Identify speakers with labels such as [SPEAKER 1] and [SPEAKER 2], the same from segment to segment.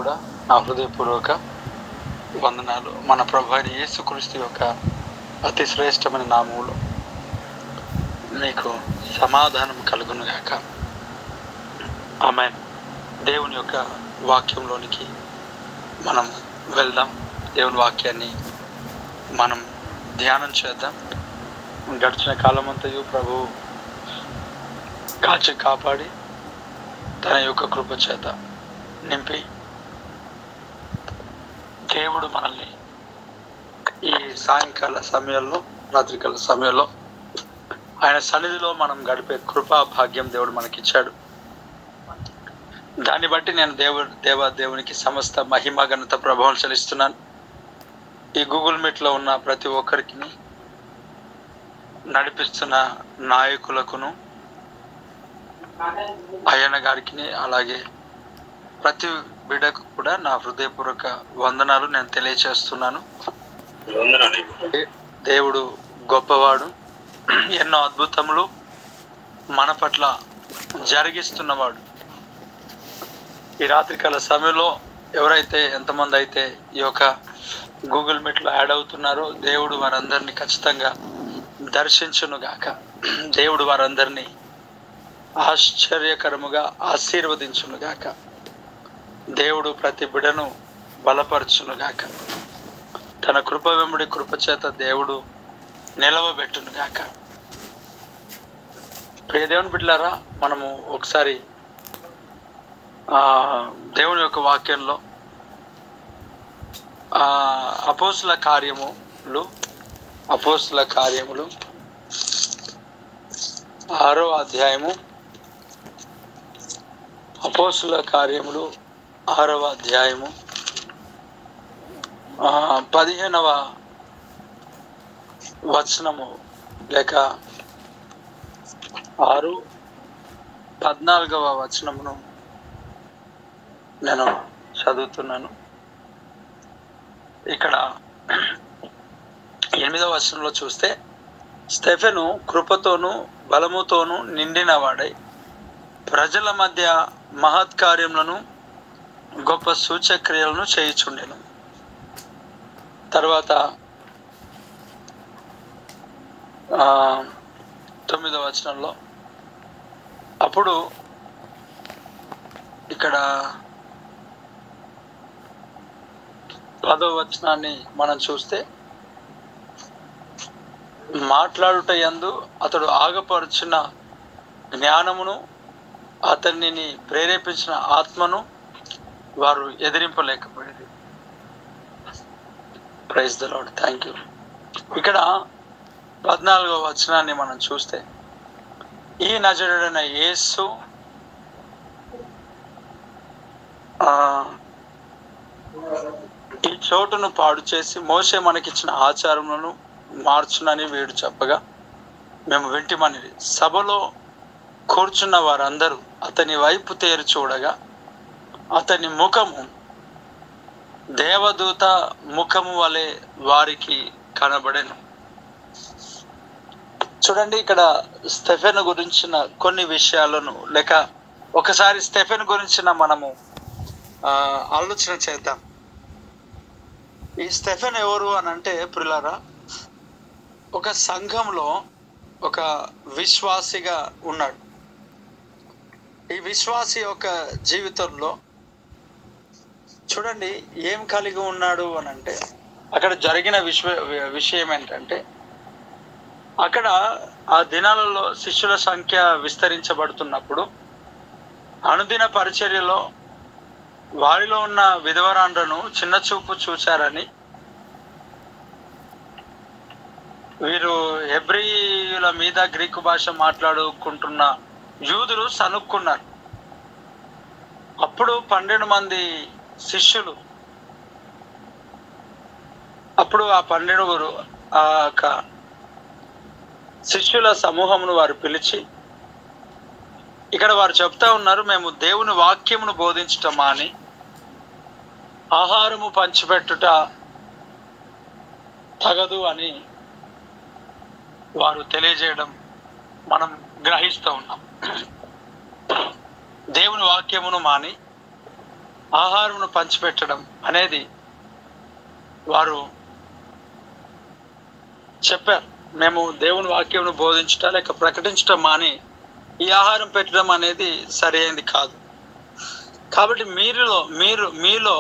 [SPEAKER 1] కూడా నా హృదయపూర్వక వందనాలు. మన ప్రభు అయిన యేసుక్రీస్తు యొక్క అతి శ్రేష్టమైన నామములో మీకు సమాధానం కలుగును గాక. ఆమేన్. దేవుని యొక్క వాక్యంలోనికి మనం వెళ్దాం. దేవుని వాక్యాన్ని మనం ధ్యానం చేద్దాం. గడిచిన కాలమంతయు ప్రభు కాచి కాపాడి తన యొక్క కృప చేత నింపి దేవుడు మనల్ని ఈ సాయంకాల సమయంలో, రాత్రికాల సమయంలో ఆయన సన్నిధిలో మనం గడిపే కృపా భాగ్యం దేవుడు మనకిచ్చాడు. దాన్ని బట్టి నేను దేవునికి సమస్త మహిమ ఘనత ప్రభావం చెల్లిస్తున్నాను. ఈ గూగుల్ మీట్లో ఉన్న ప్రతి ఒక్కరికి, నడిపిస్తున్న నాయకులకును, అయ్యన్న గారికి, అలాగే ప్రతి బిడ్డకు కూడా నా హృదయపూర్వక వందనాలు నేను తెలియచేస్తున్నాను. దేవుడు గొప్పవాడు, ఎన్నో అద్భుతములు మన పట్ల జరిగిస్తున్నవాడు. ఈ రాత్రికాల సమయంలో ఎవరైతే ఎంతమంది అయితే ఈ యొక్క గూగుల్ మీట్లో యాడ్ అవుతున్నారో దేవుడు వారందరినీ ఖచ్చితంగా దర్శించును గాక. దేవుడు వారందరినీ ఆశ్చర్యకరముగా ఆశీర్వదించును గాక. దేవుడు ప్రతి బిడను బలపరచును గాక. తన కృప వెంబడి కృప చేత దేవుడు నిలవబెట్టును గాక. ప్రియ దేవుని బిడ్డలారా, మనము ఒకసారి దేవుని యొక్క వాక్యంలో అపోస్తుల కార్యములు 6వ అధ్యాయము, అపోస్తుల కార్యములు 6వ అధ్యాయము 15వ వచనము లేక 14వ వచనమును నేను చదువుతున్నాను. ఇక్కడ 8వ వచనంలో చూస్తే, స్టెఫెను కృపతోనూ బలముతోనూ నిండిన వాడై ప్రజల మధ్య మహత్కార్యములను గొప్ప సూచక్రియలను చేయుచుండెను. తర్వాత 9వ వచనంలో, అప్పుడు ఇక్కడ 10వ వచనాన్ని మనం చూస్తే, మాట్లాడుట యందు అతడు ఆగపరుచిన జ్ఞానమును, అతనిని ప్రేరేపించిన ఆత్మను వారు ఎదిరింపలేకపోయింది. Praise the lord. Thank you. ఇక్కడ 14వ వచనాన్ని మనం చూస్తే, ఈ నజరుడైన యేసు ఈ చోటును పాడు చేసి మోషే మనకిచ్చిన ఆచారములను మార్చునని వీడు చెప్పగా మేము వింటిమని సభలో కూర్చున్న వారందరూ అతని వైపు తేరి చూడగా అతని ముఖము దేవదూత ముఖము వలె వారికి కనబడెను. చూడండి, ఇక్కడ స్టెఫెను గురించిన కొన్ని విషయాలను, లేక ఒకసారి స్టెఫెను గురించిన మనము ఆలోచన చేద్దాం. ఈ స్టెఫెన్ ఎవరు అని అంటే, ప్రియులారా, ఒక సంఘంలో ఒక విశ్వాసిగా ఉన్నాడు. ఈ విశ్వాసి యొక్క జీవితంలో చూడండి ఏం కలిగి ఉన్నాడు అని అంటే, అక్కడ జరిగిన విషయం ఏంటంటే, అక్కడ ఆ దినాలలో శిష్యుల సంఖ్య విస్తరించబడుతున్నప్పుడు అనుదిన పరిచర్యలో వారిలో ఉన్న విధవరాండ్రను చిన్న చూపు చూచారని వీరు హెబ్రీయుల మీద గ్రీకు భాష మాట్లాడుకుంటున్న యూదులు సనుక్కున్నారు. అప్పుడు 12 మంది శిష్యులు, అప్పుడు ఆ 12 ఆ యొక్క శిష్యుల సమూహమును వారు పిలిచి, ఇక్కడ వారు చెప్తా ఉన్నారు, మేము దేవుని వాక్యమును బోధించటమా అని, ఆహారము పంచిపెట్టుట తగదు అని వారు తెలియజేయడం మనం గ్రహిస్తూ ఉన్నాం. దేవుని వాక్యమును మాని ఆహారమును పంచిపెట్టడం అనేది వారు చెప్పారు. మేము దేవుని వాక్యమును బోధించటం లేక ప్రకటించటం మాని ఈ ఆహారం పెట్టడం అనేది సరైనది కాదు. కాబట్టి మీలో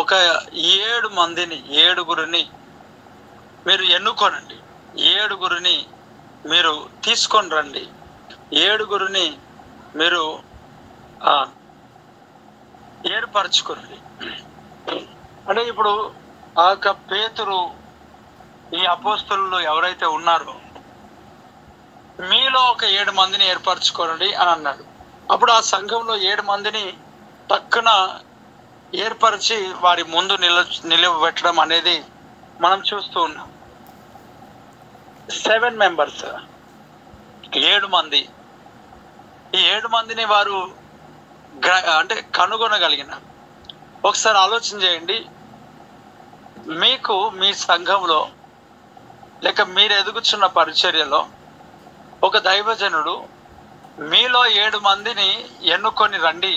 [SPEAKER 1] ఒక 7 మందిని 7గురిని మీరు ఎన్నుకోనండి. 7గురిని మీరు తీసుకొని రండి. 7గురిని మీరు ఏర్పరచుకోండి. అంటే ఇప్పుడు ఆ యొక్క పేతురు, ఈ అపోస్తలులు ఎవరైతే ఉన్నారో మీలో ఒక 7 మందిని ఏర్పరచుకోండి అని అన్నాడు. అప్పుడు ఆ సంఘంలో 7 మందిని పక్కన ఏర్పరిచి వారి ముందు నిలబెట్టడం అనేది మనం చూస్తూ ఉన్నాం. 7 మెంబర్స్, 7 మంది. ఈ 7 మందిని వారు అంటే కనుగొనగలిగినారు. ఒకసారి ఆలోచన చేయండి. మీకు మీ సంఘంలో లేక మీరు ఎదుగుచున్న పరిచర్యలో ఒక దైవజనుడు మీలో 7 మందిని ఎన్నుకొని రండి,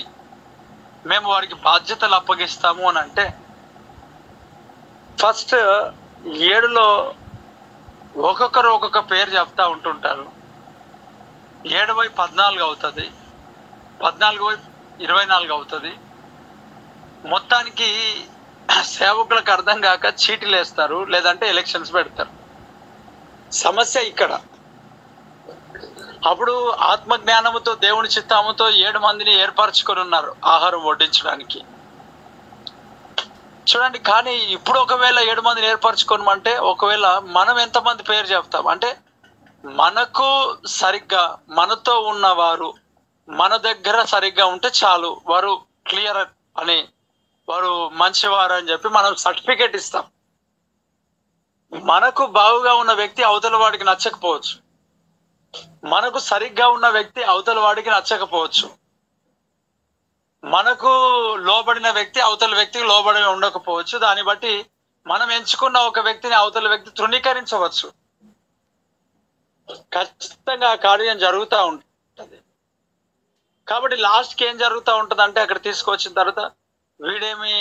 [SPEAKER 1] మేము వారికి బాధ్యతలు అప్పగిస్తాము అని అంటే, ఫస్ట్ 7లో ఒక్కొక్కరు ఒక్కొక్క పేరు చెప్తా ఉంటుంటారు. 7/14 అవుతుంది, 14/24 అవుతుంది. మొత్తానికి సేవకులకు అర్థం కాక చీటీలు వేస్తారు, లేదంటే ఎలక్షన్స్ పెడతారు. సమస్య ఇక్కడ. అప్పుడు ఆత్మజ్ఞానముతో దేవుని చిత్తముతో 7 మందిని ఏర్పరచుకొని ఉన్నారు ఆహారం వడ్డించడానికి. చూడండి, కానీ ఇప్పుడు ఒకవేళ 7 మందిని ఏర్పరచుకోమంటే ఒకవేళ మనం ఎంతమంది పేరు చెప్తాం అంటే, మనకు సరిగ్గా మనతో ఉన్నవారు మన దగ్గర సరిగ్గా ఉంటే చాలు, వారు క్లియర్ అని, వారు మంచివారు అని చెప్పి మనం సర్టిఫికేట్ ఇస్తాం. మనకు బాగుగా ఉన్న వ్యక్తి అవతల వాడికి నచ్చకపోవచ్చు, మనకు సరిగ్గా ఉన్న వ్యక్తి అవతల వాడికి నచ్చకపోవచ్చు, మనకు లోబడిన వ్యక్తి అవతల వ్యక్తికి లోబడి ఉండకపోవచ్చు. దాన్ని బట్టి మనం ఎంచుకున్న ఒక వ్యక్తిని అవతల వ్యక్తి తృణీకరించవచ్చు. ఖచ్చితంగా ఆ కార్యం జరుగుతూ ఉంటుంది. కాబట్టి లాస్ట్కి ఏం జరుగుతూ ఉంటుంది అంటే, అక్కడ తీసుకొచ్చిన తర్వాత వీడేమి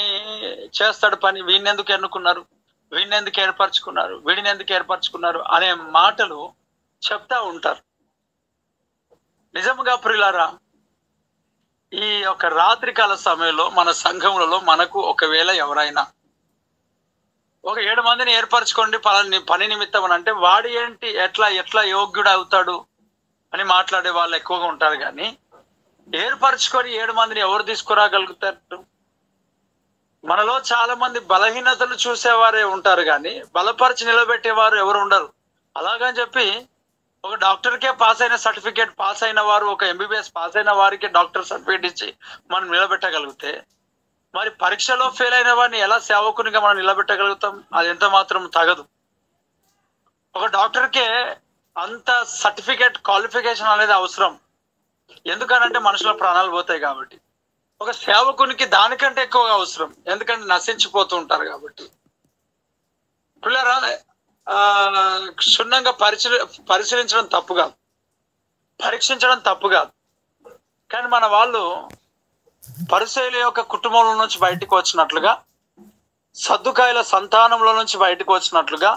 [SPEAKER 1] చేస్తాడు పని, వీడినెందుకు ఎన్నుకున్నారు, వీడినెందుకు ఏర్పరచుకున్నారు, వీడిని ఎందుకు ఏర్పరచుకున్నారు అనే మాటలు చెప్తా ఉంటారు. నిజంగా ప్రియులారా, ఈ యొక్క రాత్రికాల సమయంలో మన సంఘములలో మనకు ఒకవేళ ఎవరైనా ఒక 7 మందిని ఏర్పరచుకోండి పని నిమిత్తం అని అంటే, వాడు ఏంటి ఎట్లా యోగ్యుడు అవుతాడు అని మాట్లాడే వాళ్ళు ఎక్కువగా ఉంటారు. కానీ ఏర్పరచుకొని 7 మందిని ఎవరు తీసుకురాగలుగుతారు? మనలో చాలా మంది బలహీనతలు చూసేవారే ఉంటారు, కానీ బలపరిచి నిలబెట్టేవారు ఎవరు ఉండరు. అలాగని చెప్పి ఒక డాక్టర్కే పాస్ అయిన సర్టిఫికేట్ పాస్ అయిన వారు, ఒక MBBS పాస్ అయిన వారికి డాక్టర్ సర్టిఫికేట్ ఇచ్చి మనం నిలబెట్టగలిగితే, మరి పరీక్షలో ఫెయిల్ అయిన వారిని ఎలా సేవకునిగా మనం నిలబెట్టగలుగుతాం? అది ఎంత మాత్రం తగదు. ఒక డాక్టర్కే అంత సర్టిఫికేట్ క్వాలిఫికేషన్ అనేది అవసరం. ఎందుకనంటే మనుషుల ప్రాణాలు పోతాయి కాబట్టి. ఒక సేవకునికి దానికంటే ఎక్కువగా అవసరం, ఎందుకంటే నశించిపోతూ ఉంటారు కాబట్టి. పిల్లరా, క్షుణ్ణంగా పరిశీలించడం తప్పు కాదు, పరీక్షించడం తప్పు కాదు. కానీ మన వాళ్ళు పరిసయ్యుల యొక్క కుటుంబంలో నుంచి బయటకు వచ్చినట్లుగా, సద్దుకాయల సంతానంలో నుంచి బయటకు వచ్చినట్లుగా,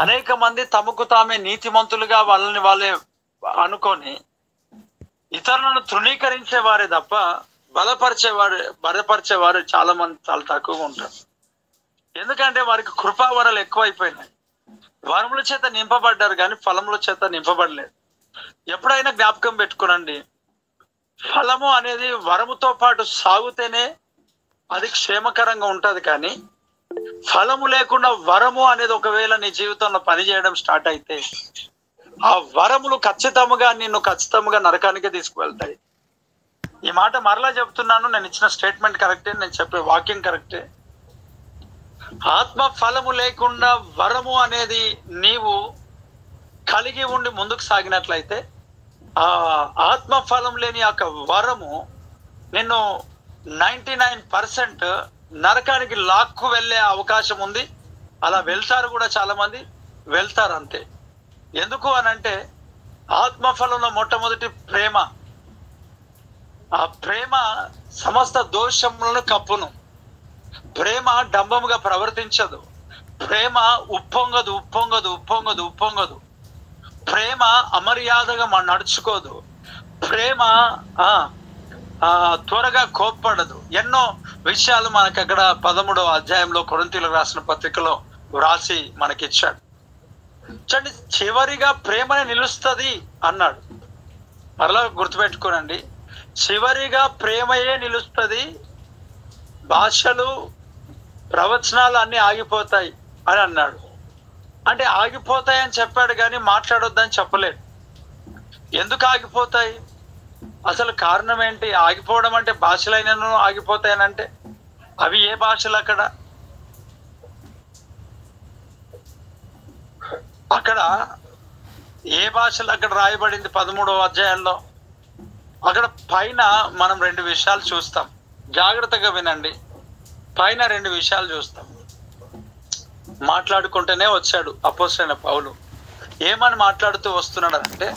[SPEAKER 1] అనేక మంది తమకు తామే నీతిమంతులుగా వాళ్ళని వాళ్ళే అనుకొని ఇతరులను తృణీకరించే వారే తప్ప బలపరిచేవారు చాలా మంది చాలా తక్కువగా ఉంటారు. ఎందుకంటే వారికి కృపావరాలు ఎక్కువైపోయినాయి. వరముల చేత నింపబడ్డారు కానీ ఫలముల చేత నింపబడలేదు. ఎప్పుడైనా జ్ఞాపకం పెట్టుకునండి, ఫలము అనేది వరముతో పాటు సాగుతేనే అది క్షేమకరంగా ఉంటది. కానీ ఫలము లేకుండా వరము అనేది ఒకవేళ నీ జీవితంలో పనిచేయడం స్టార్ట్ అయితే, ఆ వరములు నిన్ను ఖచ్చితంగా నరకానికి తీసుకువెళ్తాయి. ఈ మాట మరలా చెప్తున్నాను, నేను ఇచ్చిన స్టేట్మెంట్ కరెక్టే, నేను చెప్పే వాక్యం కరెక్టే. ఆత్మ ఫలము లేకుండా వరము అనేది నీవు కలిగి ఉండి ముందుకు సాగినట్లయితే, ఆ ఆత్మ ఫలం లేని యొక్క వరము నిన్ను 99% నరకానికి లాక్కు వెళ్ళే అవకాశం ఉంది. అలా వెళ్తారు కూడా, చాలా మంది వెళ్తారు అంతే. ఎందుకు అనంటే, ఆత్మఫలంలో మొట్టమొదటి ప్రేమ. ఆ ప్రేమ సమస్త దోషములను కప్పును. ప్రేమ డంబముగా ప్రవర్తించదు. ప్రేమ ఉప్పొంగదు ఉప్పొంగదు ఉప్పొంగదు ఉప్పొంగదు. ప్రేమ అమర్యాదగా నడుచుకోదు. ప్రేమ త్వరగా కోప్పడదు. ఎన్నో విషయాలు మనకి అక్కడ 13వ అధ్యాయంలో కొరింథీయులకు రాసిన పత్రికలో వ్రాసి మనకిచ్చాడు. చూడండి, చివరిగా ప్రేమనే నిలుస్తుంది అన్నాడు. మరలా గుర్తుపెట్టుకోనండి, చివరిగా ప్రేమయే నిలుస్తుంది. భాషలు ప్రవచనాలు అన్నీ ఆగిపోతాయి అని అన్నాడు. అంటే ఆగిపోతాయి అని చెప్పాడు కానీ మాట్లాడొద్దని చెప్పలేడు. ఎందుకు ఆగిపోతాయి? అసలు కారణం ఏంటి? ఆగిపోవడం అంటే భాషలైనను ఆగిపోతాయనంటే అవి ఏ భాషలు? అక్కడ ఏ భాషలు అక్కడ రాయబడింది 13వ అధ్యాయంలో? అక్కడ పైన మనం 2 విషయాలు చూస్తాం. జాగ్రత్తగా వినండి. పైన 2 విషయాలు చూస్తాం. మాట్లాడుకుంటూనే వచ్చాడు అపోస్తలుడైన పౌలు. ఏమని మాట్లాడుతూ వస్తున్నాడు అంటే,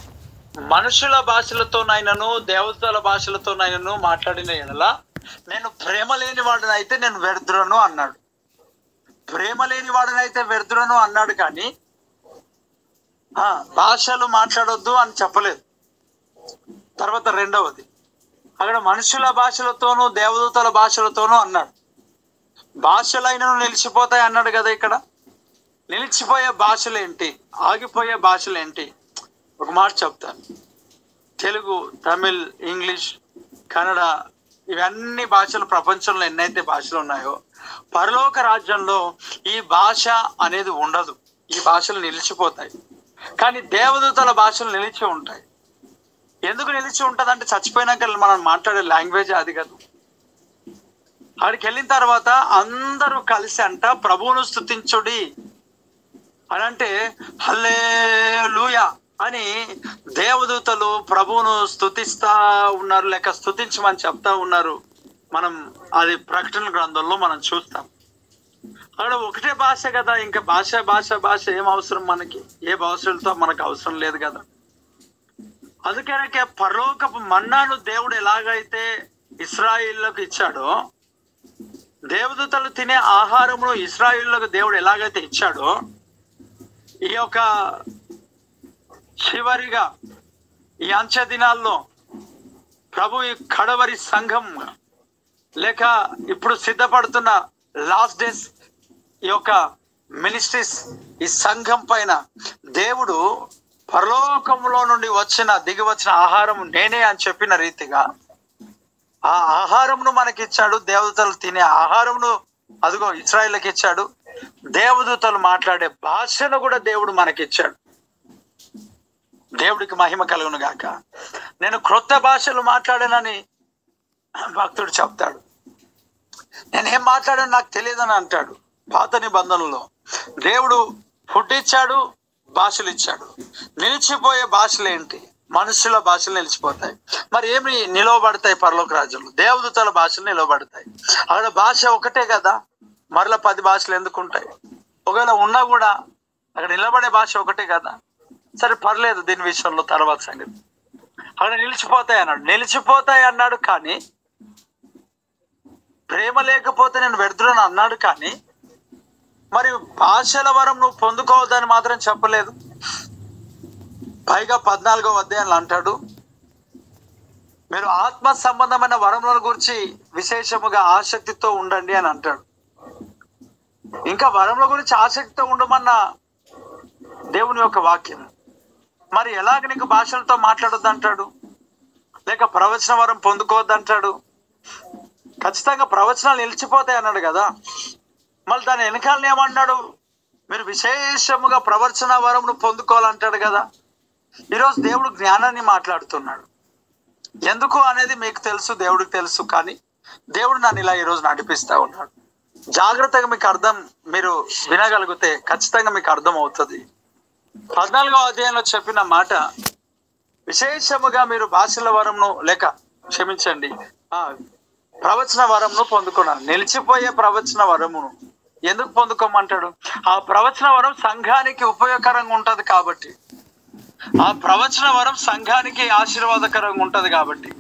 [SPEAKER 1] మనుషుల భాషలతోనైనను దేవతల భాషలతోనైనను మాట్లాడిన ఎడల నేను ప్రేమ లేని వాడినైతే నేను వ్యర్థులను అన్నాడు. ప్రేమ లేని వాడినైతే వ్యర్థులను అన్నాడు కానీ భాషలు మాట్లాడొద్దు అని చెప్పలేదు. తర్వాత రెండవది, అక్కడ మనుషుల భాషలతోనూ దేవదూతల భాషలతోనూ అన్నాడు. భాషలైనను నిలిచిపోతాయి అన్నాడు కదా. ఇక్కడ నిలిచిపోయే భాషలేంటి? ఆగిపోయే భాషలేంటి? ఒక మాట చెప్తాను. తెలుగు, తమిళ్, ఇంగ్లీష్, కన్నడ, ఇవన్నీ భాషలు ప్రపంచంలో ఎన్నైతే భాషలు ఉన్నాయో పరలోక రాజ్యంలో ఈ భాష అనేది ఉండదు. ఈ భాషలు నిలిచిపోతాయి. కానీ దేవదూతల భాషలు నిలిచి ఉంటాయి. ఎందుకు నిలిచి ఉంటుంది అంటే, చచ్చిపోయినాక మనం మాట్లాడే లాంగ్వేజ్ అది కదా. అక్కడికి వెళ్ళిన తర్వాత అందరూ కలిసి అంట ప్రభువును స్తుతించుడి అని అంటే హల్లెలూయా అని దేవదూతలు ప్రభువును స్తుతిస్తా ఉన్నారు, లేక స్తుతించమని చెప్తా ఉన్నారు. మనం అది ప్రకటన గ్రంథంలో మనం చూస్తాం. అక్కడ ఒకటే భాష కదా. ఇంకా భాష భాష భాష ఏం అవసరం మనకి? ఏ భాషలతో మనకు అవసరం లేదు కదా. అందుకే పరలోకపు మన్నాను దేవుడు ఎలాగైతే ఇశ్రాయేలులకు ఇచ్చాడో, దేవదూతలు తినే ఆహారమును ఇశ్రాయేలులకు దేవుడు ఎలాగైతే ఇచ్చాడో, ఈ యొక్క చివరిగా ఈ అంచె దినాల్లో ప్రభు ఈ కడవరి సంఘం లేక ఇప్పుడు సిద్ధపడుతున్న లాస్ట్ డేస్ ఈ యొక్క మినిస్ట్రీస్, ఈ సంఘం పైన దేవుడు పరలోకంలో నుండి దిగి వచ్చిన ఆహారం నేనే అని చెప్పిన రీతిగా ఆ ఆహారమును మనకి ఇచ్చాడు. దేవదూతలు తినే ఆహారమును అదిగో ఇశ్రాయేలుకి ఇచ్చాడు. దేవదూతలు మాట్లాడే భాషను కూడా దేవుడు మనకిచ్చాడు. దేవుడికి మహిమ కలుగును గాక. నేను క్రొత్త భాషలు మాట్లాడానని భక్తుడు చెప్తాడు. నేనేం మాట్లాడాను నాకు తెలియదని అంటాడు. పాత నిబంధనలో దేవుడు ఫుడ్ ఇచ్చాడు, భాషలు ఇచ్చాడు. నిలిచిపోయే భాషలు ఏంటి? మనుషుల భాషలు నిలిచిపోతాయి. మరి ఏమి నిలవబడతాయి పరలోక రాజ్యంలో? దేవదూతల భాషలు నిలవబడతాయి. అక్కడ భాష ఒకటే కదా, మరలా 10 భాషలు ఎందుకు ఉంటాయి? ఒకవేళ ఉన్నా కూడా అక్కడ నిలబడే భాష ఒకటే కదా. సరే పర్లేదు, దీని విషయంలో తర్వాత సంగతి. అక్కడ నిలిచిపోతాయి అన్నాడు. నిలిచిపోతాయి అన్నాడు కానీ ప్రేమ లేకపోతే నేను వ్యర్థులను అన్నాడు కానీ మరి భాషల వరం నువ్వు పొందుకోవద్దని మాత్రం చెప్పలేదు. పైగా 14వ అధ్యాయంలో అంటాడు, మీరు ఆత్మ సంబంధమైన వరముల గురించి విశేషముగా ఆసక్తితో ఉండండి అని అంటాడు. ఇంకా వరముల గురించి ఆసక్తితో ఉండమన్న దేవుని యొక్క వాక్యం. మరి ఎలాగ నీకు భాషలతో మాట్లాడొద్దు అంటాడు? లేక ప్రవచన వరం పొందుకోవద్దు అంటాడు? ఖచ్చితంగా ప్రవచనాలు నిలిచిపోతాయి అన్నాడు కదా. మళ్ళీ దాని వెనకాలని ఏమన్నాడు? మీరు విశేషముగా ప్రవచన వరమును పొందుకోవాలంటాడు కదా. ఈరోజు దేవుడు జ్ఞానాన్ని మాట్లాడుతున్నాడు. ఎందుకు అనేది మీకు తెలుసు, దేవుడికి తెలుసు. కానీ దేవుడు నన్ను ఇలా ఈరోజు నడిపిస్తా ఉన్నాడు. జాగ్రత్తగా మీరు వినగలిగితే ఖచ్చితంగా మీకు అర్థం అవుతుంది. 14వ అధ్యాయంలో చెప్పిన మాట, విశేషముగా మీరు భాషల వరంను లేక క్షమించండి ప్రవచన వరంను పొందుకున్నాను. నిలిచిపోయే ప్రవచన వరమును ఎందుకు పొందుకోమంటాడు? ఆ ప్రవచన వరం సంఘానికి ఉపయోగకరంగా ఉంటది కాబట్టి, ఆ ప్రవచన వరం సంఘానికి ఆశీర్వాదకరంగా ఉంటది కాబట్టి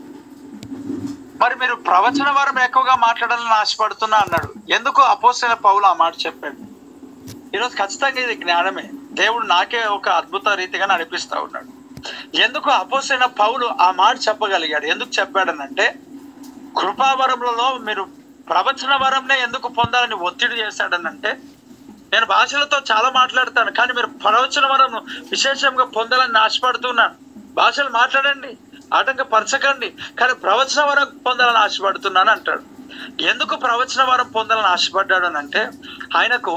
[SPEAKER 1] మరి మీరు ప్రవచన వరం ఎక్కువగా మాట్లాడాలని ఆశపడుతున్నా అన్నాడు. ఎందుకు అపోస్తలుడైన పౌలు ఆ మాట చెప్పాడు? ఈరోజు ఖచ్చితంగా ఇది జ్ఞానమే. దేవుడు నాకే ఒక అద్భుత రీతిగా నడిపిస్తా ఉన్నాడు. ఎందుకు అపోస్తలుడైన పౌలు ఆ మాట చెప్పగలిగాడు? ఎందుకు చెప్పాడనంటే, కృపావరములలో మీరు ప్రవచన వరంనే ఎందుకు పొందాలని ఒత్తిడి చేశాడనంటే, నేను భాషలతో చాలా మాట్లాడతాను, కానీ మీరు ప్రవచన వరం విశేషంగా పొందాలని ఆశపడుతున్నాను. భాషలు మాట్లాడండి, ఆటంకపరచకండి, కానీ ప్రవచన వరం పొందాలని ఆశపడుతున్నాను అంటాడు. ఎందుకు ప్రవచన వరం పొందాలని ఆశపడ్డాడు అని అంటే, ఆయనకు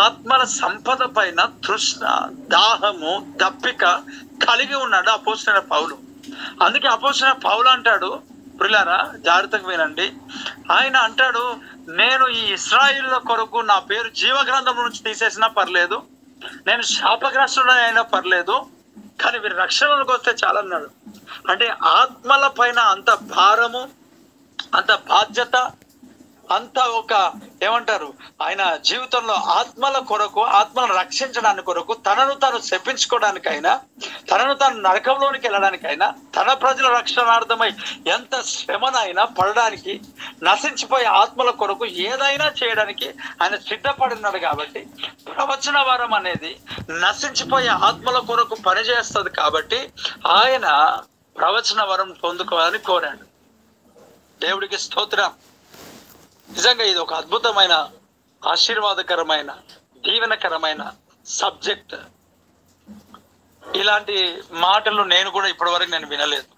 [SPEAKER 1] ఆత్మల సంపద పైన తృష్ణ, దాహము, దప్పిక కలిగి ఉన్నాడు అపోస్తలుడైన పౌలు. అందుకే అపోస్తలుడైన పౌలు అంటాడు, ప్రియులారా జాగ్రత్తగా వినండి, ఆయన అంటాడు, నేను ఈ ఇశ్రాయేలుల కొరకు నా పేరు జీవగ్రంథం నుంచి తీసేసినా పర్లేదు, నేను శాపగ్రస్తుడైనా అయినా పర్లేదు, కానీ వీరి రక్షణలోకి వస్తే చాలన్నాడు. అంటే ఆత్మల పైన అంత భారము, అంత బాధ్యత, అంత ఒక ఏమంటారు, ఆయన జీవితంలో ఆత్మల కొరకు, ఆత్మలను రక్షించడానికి కొరకు, తనను తాను శపించుకోవడానికైనా, తనను తాను నరకంలోనికి వెళ్ళడానికైనా, తన ప్రజల రక్షణార్థమై ఎంత శ్రమనైనా పడడానికి, నశించిపోయే ఆత్మల కొరకు ఏదైనా చేయడానికి ఆయన సిద్ధపడినాడు. కాబట్టి ప్రవచన వరం అనేది నశించిపోయే ఆత్మల కొరకు పనిచేస్తుంది. కాబట్టి ఆయన ప్రవచన వరం పొందుకోవాలని కోరాడు. దేవుడికి స్తోత్రం. నిజంగా ఇది ఒక అద్భుతమైన, ఆశీర్వాదకరమైన, దీవెనకరమైన సబ్జెక్ట్. ఇలాంటి మాటలు నేను కూడా ఇప్పటివరకు నేను వినలేదు,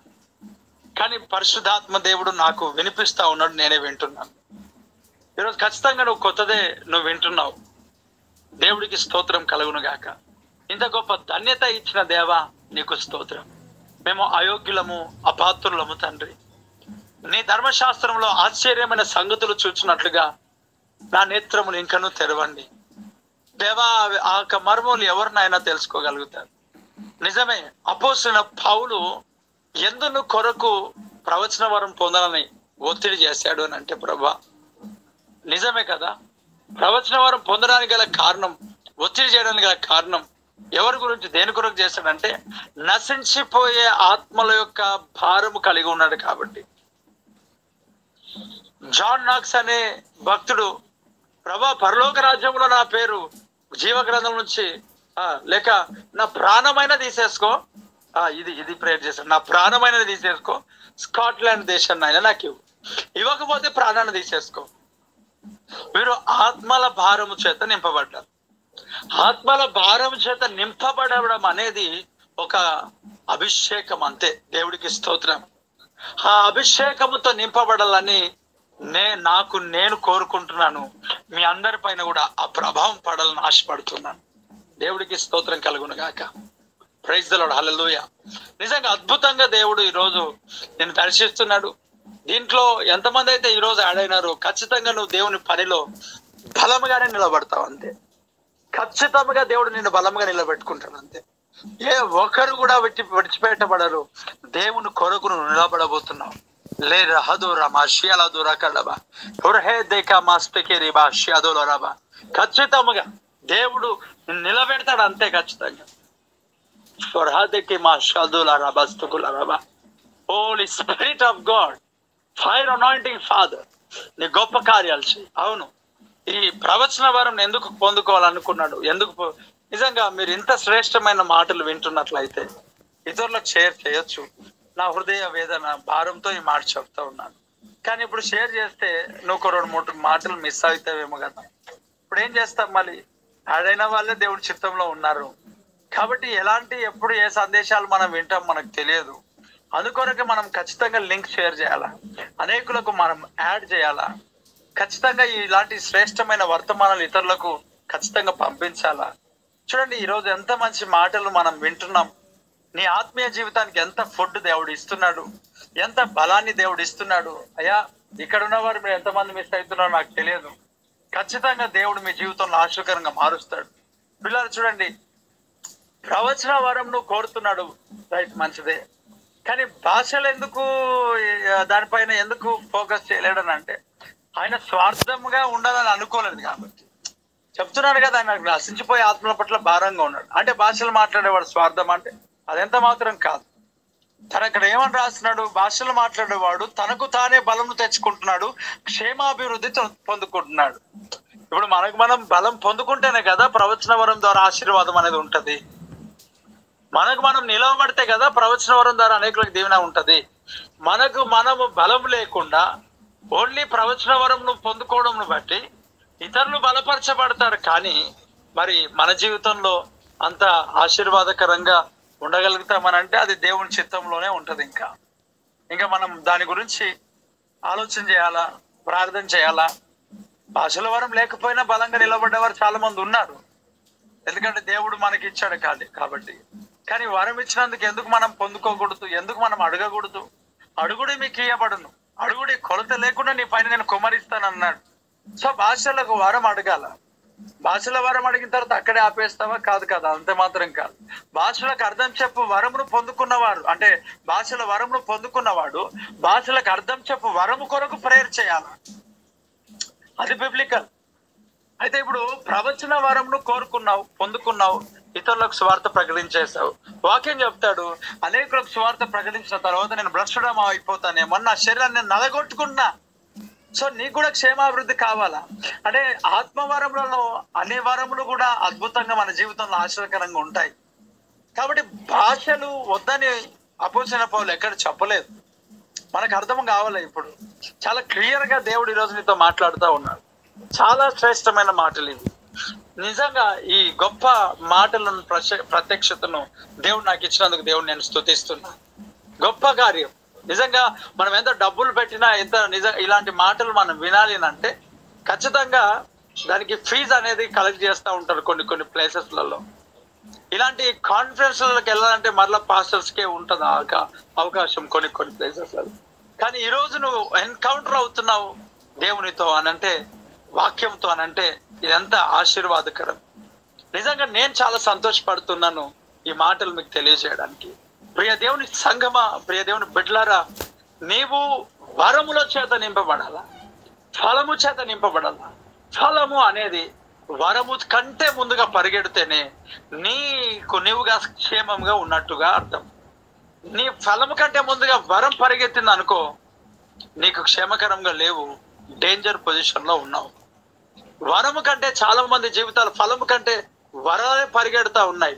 [SPEAKER 1] కానీ పరిశుద్ధాత్మ దేవుడు నాకు వినిపిస్తా ఉన్నాడు, నేనే వింటున్నాను. ఈరోజు ఖచ్చితంగా నువ్వు కొత్తదే నువ్వు వింటున్నావు. దేవుడికి స్తోత్రం కలుగును గాక. ఇంత గొప్ప ధన్యత ఇచ్చిన దేవా నీకు స్తోత్రం. మేము అయోగ్యులము, అపాత్రులము తండ్రి. నీ ధర్మశాస్త్రంలో ఆశ్చర్యమైన సంగతులు చూచినట్లుగా నా నేత్రములు ఇంకనూ తెరవండి దేవా. ఆ యొక్క మర్మములు ఎవరినైనా తెలుసుకోగలుగుతారు. నిజమే, అపోస్తలుడైన పౌలు ఎందుకు కొరకు ప్రవచన వరం పొందాలని ఒత్తిడి చేశాడు అని అంటే, ప్రభా నిజమే కదా, ప్రవచన వరం పొందడానికి గల కారణం, ఒత్తిడి చేయడానికి గల కారణం ఎవరి గురించి, దేని కొరకు చేశాడంటే, నశించిపోయే ఆత్మల యొక్క భారము కలిగి ఉన్నాడు. కాబట్టి జాన్ నాక్స్ అనే భక్తుడు, ప్రభా పరలోక రాజ్యంలో నా పేరు జీవగ్రంథం నుంచి లేక నా ప్రాణమైన తీసేసుకో, ఇది ప్రేయర్ చేశాడు, నా ప్రాణమైన తీసేసుకో, స్కాట్లాండ్ దేశాన్ని ఆయన నాకు ఇవ్వకపోతే ప్రాణాన్ని తీసేసుకో. వీరు ఆత్మల భారము చేత నింపబడ్డారు. ఆత్మల భారము చేత నింపబడడం అనేది ఒక అభిషేకం, అంతే. దేవుడికి స్తోత్రం. ఆ అభిషేకముతో నింపబడాలని నేను కోరుకుంటున్నాను. మీ అందరి పైన కూడా ఆ ప్రభావం పడాలని ఆశపడుతున్నాను. దేవుడికి స్తోత్రం కలుగును గాక. ప్రైజ్ ది లార్డ్, హల్లెలూయా. నిజంగా అద్భుతంగా దేవుడు ఈరోజు నేను దర్శిస్తున్నాడు. దీంట్లో ఎంతమంది అయితే ఈరోజు యాడ్ అయినారో, ఖచ్చితంగా నువ్వు దేవుని పనిలో బలంగానే నిలబడతావు, అంతే. ఖచ్చితంగా దేవుడు నిన్ను బలంగా నిలబెట్టుకుంటాడు, అంతే. ఏ ఒక్కరు కూడా విడిచిపెట్టబడరు. దేవుని కొరకు నువ్వు నిలబడబోతున్నావు. ఖచ్చితంగా దేవుడు నిలబెడతాడు, అంతే ఖచ్చితంగా. Holy spirit of God, fire anointing father, నీ గొప్ప కార్యాలు చేయి. అవును, ఈ ప్రవచన వరం ఎందుకు పొందుకోవాలనుకున్నాడు? నిజంగా మీరు ఇంత శ్రేష్టమైన మాటలు వింటున్నట్లయితే ఇతరులకు షేర్ చేయొచ్చు. నా హృదయ వేదన భారంతో ఈ మాట చెప్తా ఉన్నాను, కానీ ఇప్పుడు షేర్ చేస్తే నువ్వు 2-3 మాటలు మిస్ అవుతావేమో కదా. ఇప్పుడు ఏం చేస్తాం, మళ్ళీ ఆడైన వాళ్ళే దేవుడి చిత్తంలో ఉన్నారు. కాబట్టి ఎప్పుడు ఏ సందేశాలు మనం వింటాం మనకు తెలియదు. అందుకొరకు మనం ఖచ్చితంగా లింక్ షేర్ చేయాలా, అనేకులకు మనం యాడ్ చేయాలా, ఖచ్చితంగా ఇలాంటి శ్రేష్టమైన వర్తమానాలు ఇతరులకు ఖచ్చితంగా పంపించాలా. చూడండి, ఈరోజు ఎంత మంచి మాటలు మనం వింటున్నాం. నీ ఆత్మీయ జీవితానికి ఎంత ఫుడ్ దేవుడు ఇస్తున్నాడు, ఎంత బలాన్ని దేవుడు ఇస్తున్నాడు. అయ్యా, ఇక్కడ ఉన్నవారు మీరు ఎంతమంది మిస్ అవుతున్నారో నాకు తెలియదు. ఖచ్చితంగా దేవుడు మీ జీవితంలో ఆశీర్వకరంగా మారుస్తాడు. పిల్లలు చూడండి, ప్రవచన వరం నువ్వు కోరుతున్నాడు, రైట్, మంచిదే. కానీ భాషలు ఎందుకు, దానిపైన ఎందుకు ఫోకస్ చేయలేడని అంటే, ఆయన స్వార్థంగా ఉండాలని అనుకోలేదు కాబట్టి చెప్తున్నాడు కదా. ఆయన నశించిపోయే ఆత్మల పట్ల భారంగా ఉన్నాడు. అంటే భాషలు మాట్లాడేవాడు స్వార్థం అంటే అదెంత మాత్రం కాదు. తన ఇక్కడ ఏమని రాస్తున్నాడు? భాషలు మాట్లాడేవాడు తనకు తానే బలం తెచ్చుకుంటున్నాడు, క్షేమాభివృద్ధి పొందుకుంటున్నాడు. ఇప్పుడు మనకు మనం బలం పొందుకుంటేనే కదా ప్రవచన వరం ద్వారా ఆశీర్వాదం అనేది ఉంటది. మనకు మనం నిలవబడితే కదా ప్రవచన వరం ద్వారా అనేకులకు దీవెన ఉంటది. మనకు మనము బలం లేకుండా ఓన్లీ ప్రవచన వరంను పొందుకోవడం బట్టి ఇతరులు బలపరచబడతారు. కానీ మరి మన జీవితంలో అంత ఆశీర్వాదకరంగా ఉండగలుగుతామనంటే అది దేవుని చిత్తంలోనే ఉంటది. ఇంకా మనం దాని గురించి ఆలోచన చేయాలా, ప్రార్థన చేయాలా. భాషల వరం లేకపోయినా బలంగా నిలబడ్డవారు చాలా మంది ఉన్నారు. ఎందుకంటే దేవుడు మనకి ఇచ్చాడు కాబట్టి. కానీ వరం ఇచ్చినందుకు ఎందుకు మనం పొందుకోకూడదు? ఎందుకు మనం అడగకూడదు? అడుగుడి మీకు ఇయ్యబడును, అడుగుడి కొలత లేకుండా నీ పైన నేను కుమ్మరిస్తాను అన్నాడు. సో భాషలకు వరం అడగాల. భాషల వరం అడిగిన తర్వాత అక్కడే ఆపేస్తావా? కాదు కదా, అంతే మాత్రం కాదు. భాషలకు అర్థం చెప్పు వరమును పొందుకున్నవాడు, అంటే భాషల వరమును పొందుకున్నవాడు భాషలకు అర్థం చెప్పు వరము కొరకు ప్రేయర్ చేయాల. అది బిబ్లికల్. అయితే ఇప్పుడు ప్రవచన వరమును కోరుకున్నావు, పొందుకున్నావు, ఇతరులకు స్వార్థ ప్రకటించేసావు. వాక్యం చెప్తాడు, అనేకులకు స్వార్థ ప్రకటించిన తర్వాత నేను భ్రష్టుడం అయిపోతానేమో, నా శరీరాన్ని నేను నలగొట్టుకున్నా. సో నీకు కూడా క్షేమాభివృద్ధి కావాలా అంటే ఆత్మవరములలో అనే వరములు కూడా అద్భుతంగా మన జీవితంలో ఆశ్చర్యకరంగా ఉంటాయి. కాబట్టి భాషలు వద్దని అపోస్తలుడైన పౌలు ఎక్కడ చెప్పలేదు. మనకు అర్థం కావాలి. ఇప్పుడు చాలా క్లియర్ గా దేవుడు ఈరోజు నీతో మాట్లాడుతూ ఉన్నాడు. చాలా శ్రేష్టమైన మాటలు ఇవి. నిజంగా ఈ గొప్ప మాటలను ప్రత్యక్షతను దేవుడు నాకు ఇచ్చినందుకు దేవుడు నేను స్తుతిస్తున్నా. గొప్ప కార్యం. నిజంగా మనం ఎంత డబ్బులు పెట్టినా ఎంత ఇలాంటి మాటలు మనం వినాలి అంటే ఖచ్చితంగా దానికి ఫీజు అనేది కలెక్ట్ చేస్తూ ఉంటారు కొన్ని ప్లేసెస్లలో. ఇలాంటి కాన్ఫరెన్స్లకు వెళ్ళాలంటే మరలా పాస్టర్స్కే ఉంటుంది అవకాశం కొన్ని ప్లేసెస్లలో. కానీ ఈరోజు నువ్వు ఎన్కౌంటర్ అవుతున్నావు దేవునితో అనంటే, వాక్యంతో అనంటే ఇదంతా ఆశీర్వాదకరం. నిజంగా నేను చాలా సంతోషపడుతున్నాను ఈ మాటలు మీకు తెలియజేయడానికి. ప్రియ దేవుని సంగమా, ప్రియ దేవుని బిడ్డలారా, నీవు వరముల చేత నింపబడాలా, ఫలము చేత నింపబడాలా. ఫలము అనేది వరము కంటే ముందుగా పరిగెడితేనే నీవుగా క్షేమంగా ఉన్నట్టుగా అర్థం. నీ ఫలము కంటే ముందుగా వరం పరిగెత్తింది అనుకో, నీకు క్షేమకరంగా లేవు, డేంజర్ పొజిషన్ లో ఉన్నావు. వరము కంటే చాలా మంది జీవితాలు ఫలము కంటే వరాలే పరిగెడుతూ ఉన్నాయి.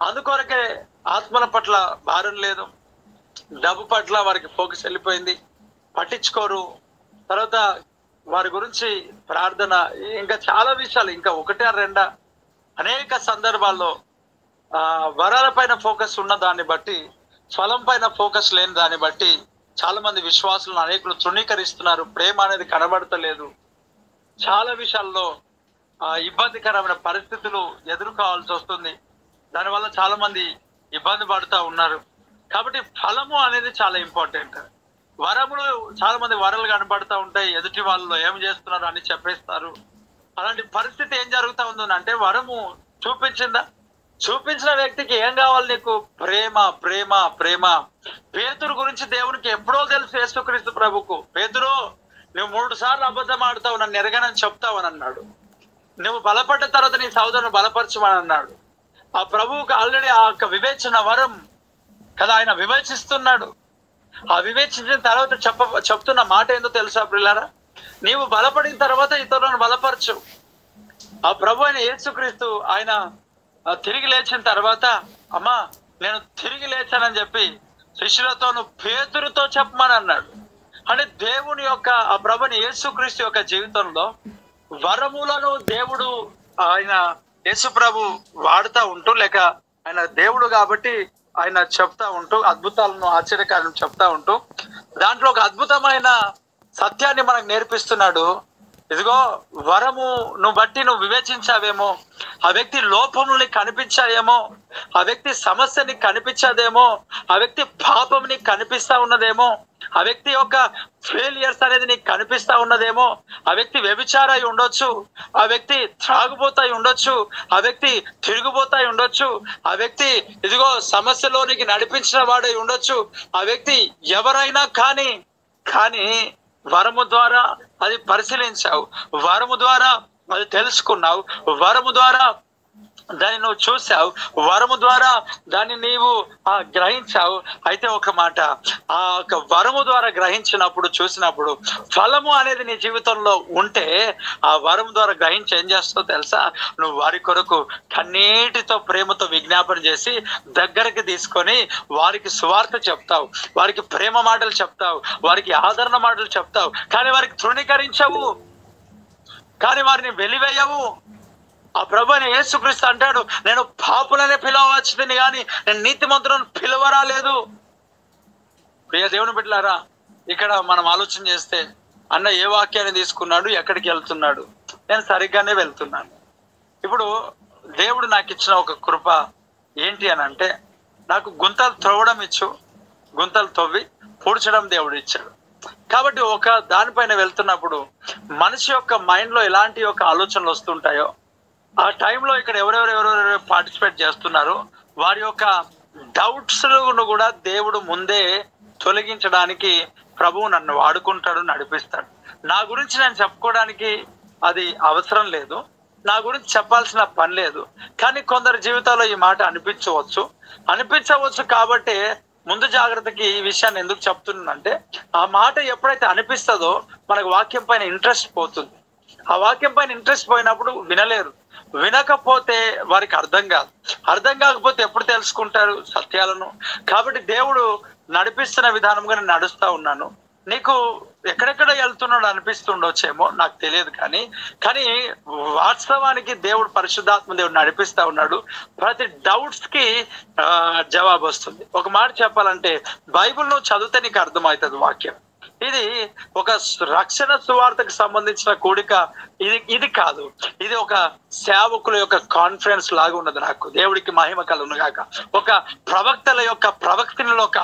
[SPEAKER 1] అందుకొరకే ఆత్మల పట్ల భారం లేదు, డబ్బు పట్ల వారికి ఫోకస్ వెళ్ళిపోయింది, పట్టించుకోరు. తర్వాత వారి గురించి ప్రార్థన, ఇంకా చాలా విషయాలు, ఇంకా ఒకటే రెండా అనేక సందర్భాల్లో వరాల పైన ఫోకస్ ఉన్న దాన్ని బట్టి, ఫలం పైన ఫోకస్ లేని దాన్ని బట్టి చాలా మంది విశ్వాసులను అనేకులు తృణీకరిస్తున్నారు. ప్రేమ అనేది కనబడతలేదు. చాలా విషయాల్లో ఇబ్బందికరమైన పరిస్థితులు ఎదుర్కోవాల్సి వస్తుంది. దానివల్ల చాలా మంది ఇబ్బంది పడుతూ ఉన్నారు. కాబట్టి ఫలము అనేది చాలా ఇంపార్టెంట్. వరములు చాలా మంది వరలు కనబడుతూ ఉంటాయి, ఎదుటి వాళ్ళు ఏం చేస్తున్నారు అని చెప్పేస్తారు. అలాంటి పరిస్థితి ఏం జరుగుతూ ఉందో అంటే, వరము చూపించిన వ్యక్తికి ఏం కావాలి? నీకు ప్రేమ ప్రేమ ప్రేమ. పేతురు గురించి దేవునికి ఎప్పుడో తెలుసు, యేసుక్రీస్తు ప్రభుకు. పేతురు, నువ్వు 3 సార్లు అబద్ధం ఆడుతావు, నన్ను ఎరగనని చెప్తావని అన్నాడు. నువ్వు బలపడ్డ తర్వాత నీ సోదరుని బలపరచమని అన్నాడు. ఆ ప్రభువుకు ఆల్రెడీ ఆ యొక్క వివేచన వరం కదా, ఆయన వివేచిస్తున్నాడు. ఆ వివేచించిన తర్వాత చెప్తున్న మాట ఏందో తెలుసా ప్రియులారా? నీవు బలపడిన తర్వాత ఇతరులను బలపరచు. ఆ ప్రభు అయిన యేసుక్రీస్తు ఆయన తిరిగి లేచిన తర్వాత, అమ్మా నేను తిరిగి లేచానని చెప్పి శిష్యులతో నువ్వు పేతురుతో చెప్పమని అన్నాడు. అంటే దేవుని యొక్క ఆ ప్రభుని యేసుక్రీస్తు యొక్క జీవితంలో వరములను దేవుడు ఆయన యేసు ప్రభు వాడుతూ ఉంటూ, లేక ఆయన దేవుడు కాబట్టి ఆయన చెప్తా ఉంటూ, అద్భుతాలను ఆశ్చర్యకాలను చెప్తా ఉంటూ, దాంట్లో ఒక అద్భుతమైన సత్యాన్ని మనకు నేర్పిస్తున్నాడు. ఇదిగో వరము నువ్వు బట్టి నువ్వు వివేచించావేమో, ఆ వ్యక్తి లోపము నీకు కనిపించాయేమో, ఆ వ్యక్తి సమస్య నీకు కనిపించదేమో, ఆ వ్యక్తి పాపం నీకు కనిపిస్తా ఉన్నదేమో, ఆ వ్యక్తి యొక్క ఫెయిలియర్స్ అనేది నీకు కనిపిస్తా ఉన్నదేమో, ఆ వ్యక్తి వ్యభిచారై ఉండొచ్చు, ఆ వ్యక్తి త్రాగుబోతాయి ఉండొచ్చు, ఆ వ్యక్తి తిరుగుబోతాయి ఉండొచ్చు, ఆ వ్యక్తి ఇదిగో సమస్యలోనికి నడిపించిన వాడై ఉండొచ్చు, ఆ వ్యక్తి ఎవరైనా కానీ వరము ద్వారా అది పరిశీలించావు, వరము ద్వారా అది తెలుసుకున్నావు, వరము ద్వారా దాన్ని నువ్వు చూసావు, వరము ద్వారా దాన్ని నీవు గ్రహించావు. అయితే ఒక మాట, ఆ ఒక వరము ద్వారా గ్రహించినప్పుడు, చూసినప్పుడు ఫలము అనేది నీ జీవితంలో ఉంటే, ఆ వరం ద్వారా గ్రహించి ఏం చేస్తావు తెలుసా? నువ్వు వారి కొరకు కన్నీటితో ప్రేమతో విజ్ఞాపన చేసి దగ్గరికి తీసుకొని వారికి సువార్త చెప్తావు, వారికి ప్రేమ మాటలు చెప్తావు, వారికి ఆదరణ మాటలు చెప్తావు. కానీ వారికి తృణీకరించవు, కానీ వారిని వెలివేయవు. ఆ ప్రభు అయిన యేసుక్రీస్తు అంటాడు, నేను పాపులనే పిలవచ్చుదని కానీ నేను నీతిమంతులను పిలవరాలేదు. ప్రియ దేవుని బిడ్డలారా, ఇక్కడ మనం ఆలోచన చేస్తే అన్న ఏ వాక్యాన్ని తీసుకున్నాడు, ఎక్కడికి వెళ్తున్నాడు? నేను సరిగ్గానే వెళ్తున్నాను. ఇప్పుడు దేవుడు నాకు ఇచ్చిన ఒక కృప ఏంటి అని అంటే, నాకు గుంతలు త్రవ్వడం ఇచ్చు, గుంతలు తవ్వి పూడ్చడం దేవుడు ఇచ్చాడు. కాబట్టి ఒక దానిపైన వెళ్తున్నప్పుడు మనిషి యొక్క మైండ్లో ఎలాంటి యొక్క ఆలోచనలు వస్తుంటాయో, ఆ టైంలో ఇక్కడ ఎవరెవరు పార్టిసిపేట్ చేస్తున్నారో వారి యొక్క డౌట్స్ కూడా దేవుడు ముందే తొలగించడానికి ప్రభువు నన్ను వాడుకుంటాడు, నడిపిస్తాడు. నా గురించి నేను చెప్పుకోవడానికి అది అవసరం లేదు, నా గురించి చెప్పాల్సిన పని లేదు. కానీ కొందరి జీవితాల్లో ఈ మాట అనిపించవచ్చు. కాబట్టి ముందు జాగ్రత్తకి ఈ విషయాన్ని ఎందుకు చెప్తున్నానంటే, ఆ మాట ఎప్పుడైతే అనిపిస్తుందో మనకు వాక్యం పైన ఇంట్రెస్ట్ పోతుంది. ఆ వాక్యం పైన ఇంట్రెస్ట్ పోయినప్పుడు వినలేరు, వినకపోతే వారికి అర్థం కాకపోతే ఎప్పుడు తెలుసుకుంటారు సత్యాలను? కాబట్టి దేవుడు నడిపిస్తున్న విధానంగా నేను నడుస్తా ఉన్నాను. నీకు ఎక్కడెక్కడ వెళ్తున్నాడు అనిపిస్తుండొచ్చేమో, నాకు తెలియదు. కానీ వాస్తవానికి దేవుడు, పరిశుద్ధాత్మ దేవుడు నడిపిస్తా ఉన్నాడు. ప్రతి డౌట్స్ కి జవాబు వస్తుంది. ఒక మాట చెప్పాలంటే, బైబిల్ నువ్వు చదివితే నీకు అర్థమవుతుంది వాక్యం. ఇది ఒక రక్షణ సువార్తకు సంబంధించిన కూడిక ఇది కాదు. ఇది ఒక సేవకుల యొక్క కాన్ఫరెన్స్ లాగా ఉన్నది. నాకు దేవుడికి మహిమ కలుగును గాక. ఒక ప్రవక్తల యొక్క ప్రవక్తల యొక్క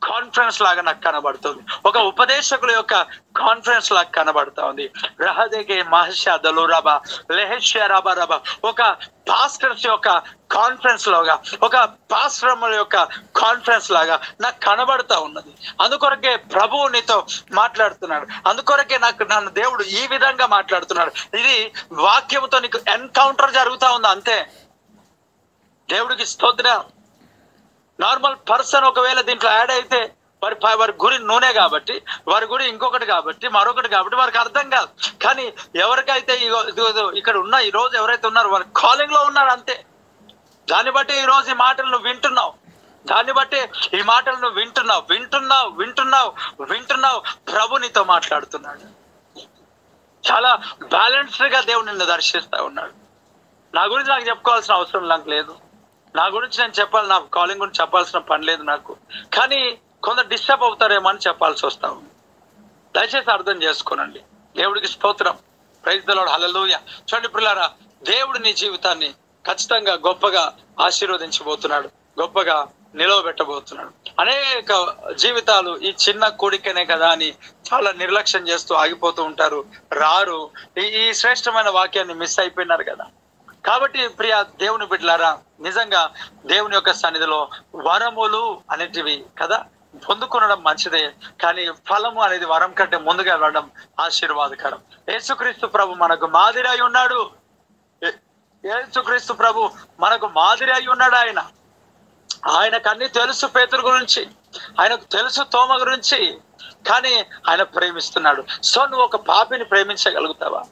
[SPEAKER 1] కాన్ఫరెన్స్ లాగా నాకు కనబడుతుంది. ఒక ఉపదేశకుల యొక్క కాన్ఫరెన్స్ లాగా కనబడతా ఉంది. రహదేకే మహషాదలు రబా లెహెష్యా రబా రబా, ఒక పాస్టర్స్ యొక్క కాన్ఫరెన్స్ లాగా, ఒక పాస్టర్ల యొక్క కాన్ఫరెన్స్ లాగా నాకు కనబడతా ఉన్నది. అందుకొరకే ప్రభువు నీతో మాట్లాడుతున్నాడు. అందుకొరకే నన్ను దేవుడు ఈ విధంగా మాట్లాడుతున్నాడు. ఇది వాక్యంతో నీకు ఎన్కౌంటర్ జరుగుతా ఉంది అంతే. దేవుడికి స్తోత్రం. నార్మల్ పర్సన్ ఒకవేళ దీంట్లో యాడ్ అయితే వారి గురి నూనె కాబట్టి, వారి గురి ఇంకొకటి కాబట్టి, మరొకటి కాబట్టి వారికి అర్థం కాదు. కానీ ఎవరికైతే ఇక్కడ ఉన్న ఈ రోజు ఎవరైతే ఉన్నారో వారి కాలింగ్ లో ఉన్నారు అంతే. దాన్ని బట్టి ఈ రోజు ఈ మాటలు నువ్వు వింటున్నావు, దాన్ని బట్టి ఈ మాటలు నువ్వు వింటున్నావు. ప్రభు నీతో మాట్లాడుతున్నాడు. చాలా బ్యాలెన్స్డ్ గా దేవుడు నిన్ను దర్శిస్తా ఉన్నాడు. నా గురించి నాకు చెప్పుకోవాల్సిన అవసరం నాకు లేదు, నా గురించి నేను చెప్పాలి, నా కాలింగ్ గురించి చెప్పాల్సిన పని లేదు నాకు. కానీ కొందరు డిస్టర్బ్ అవుతారేమో అని చెప్పాల్సి వస్తా ఉంది. దయచేసి అర్థం చేసుకోనండి. దేవుడికి స్తోత్రం. ప్రైజ్ ది లార్డ్, హల్లెలూయా. చూడండి ప్రియులారా, దేవుడు నీ జీవితాన్ని ఖచ్చితంగా గొప్పగా ఆశీర్వదించబోతున్నాడు, గొప్పగా నిలవబెట్టబోతున్నాడు. అనేక జీవితాలు ఈ చిన్న కూడికనే కదా అని చాలా నిర్లక్ష్యం చేస్తూ ఆగిపోతూ ఉంటారు, రారు. ఈ శ్రేష్టమైన వాక్యాన్ని మిస్ అయిపోయినారు కదా. కాబట్టి ప్రియ దేవుని బిడ్డలారా, నిజంగా దేవుని యొక్క సన్నిధిలో వరములు అనేటివి కదా పొందుకునడం మంచిదే. కానీ ఫలము అనేది వరం కంటే ముందుగా వెళ్ళడం ఆశీర్వాదకరం. యేసుక్రీస్తు ప్రభు మనకు మాదిరి అయి ఉన్నాడు. యేసుక్రీస్తు ప్రభు మనకు మాదిరి అయి ఉన్నాడు. ఆయనకు అన్ని తెలుసు పేతురు గురించి, ఆయనకు తెలుసు తోమ గురించి, కానీ ఆయన ప్రేమిస్తున్నాడు. సో నువ్వు ఒక పాపిని ప్రేమించగలుగుతావా?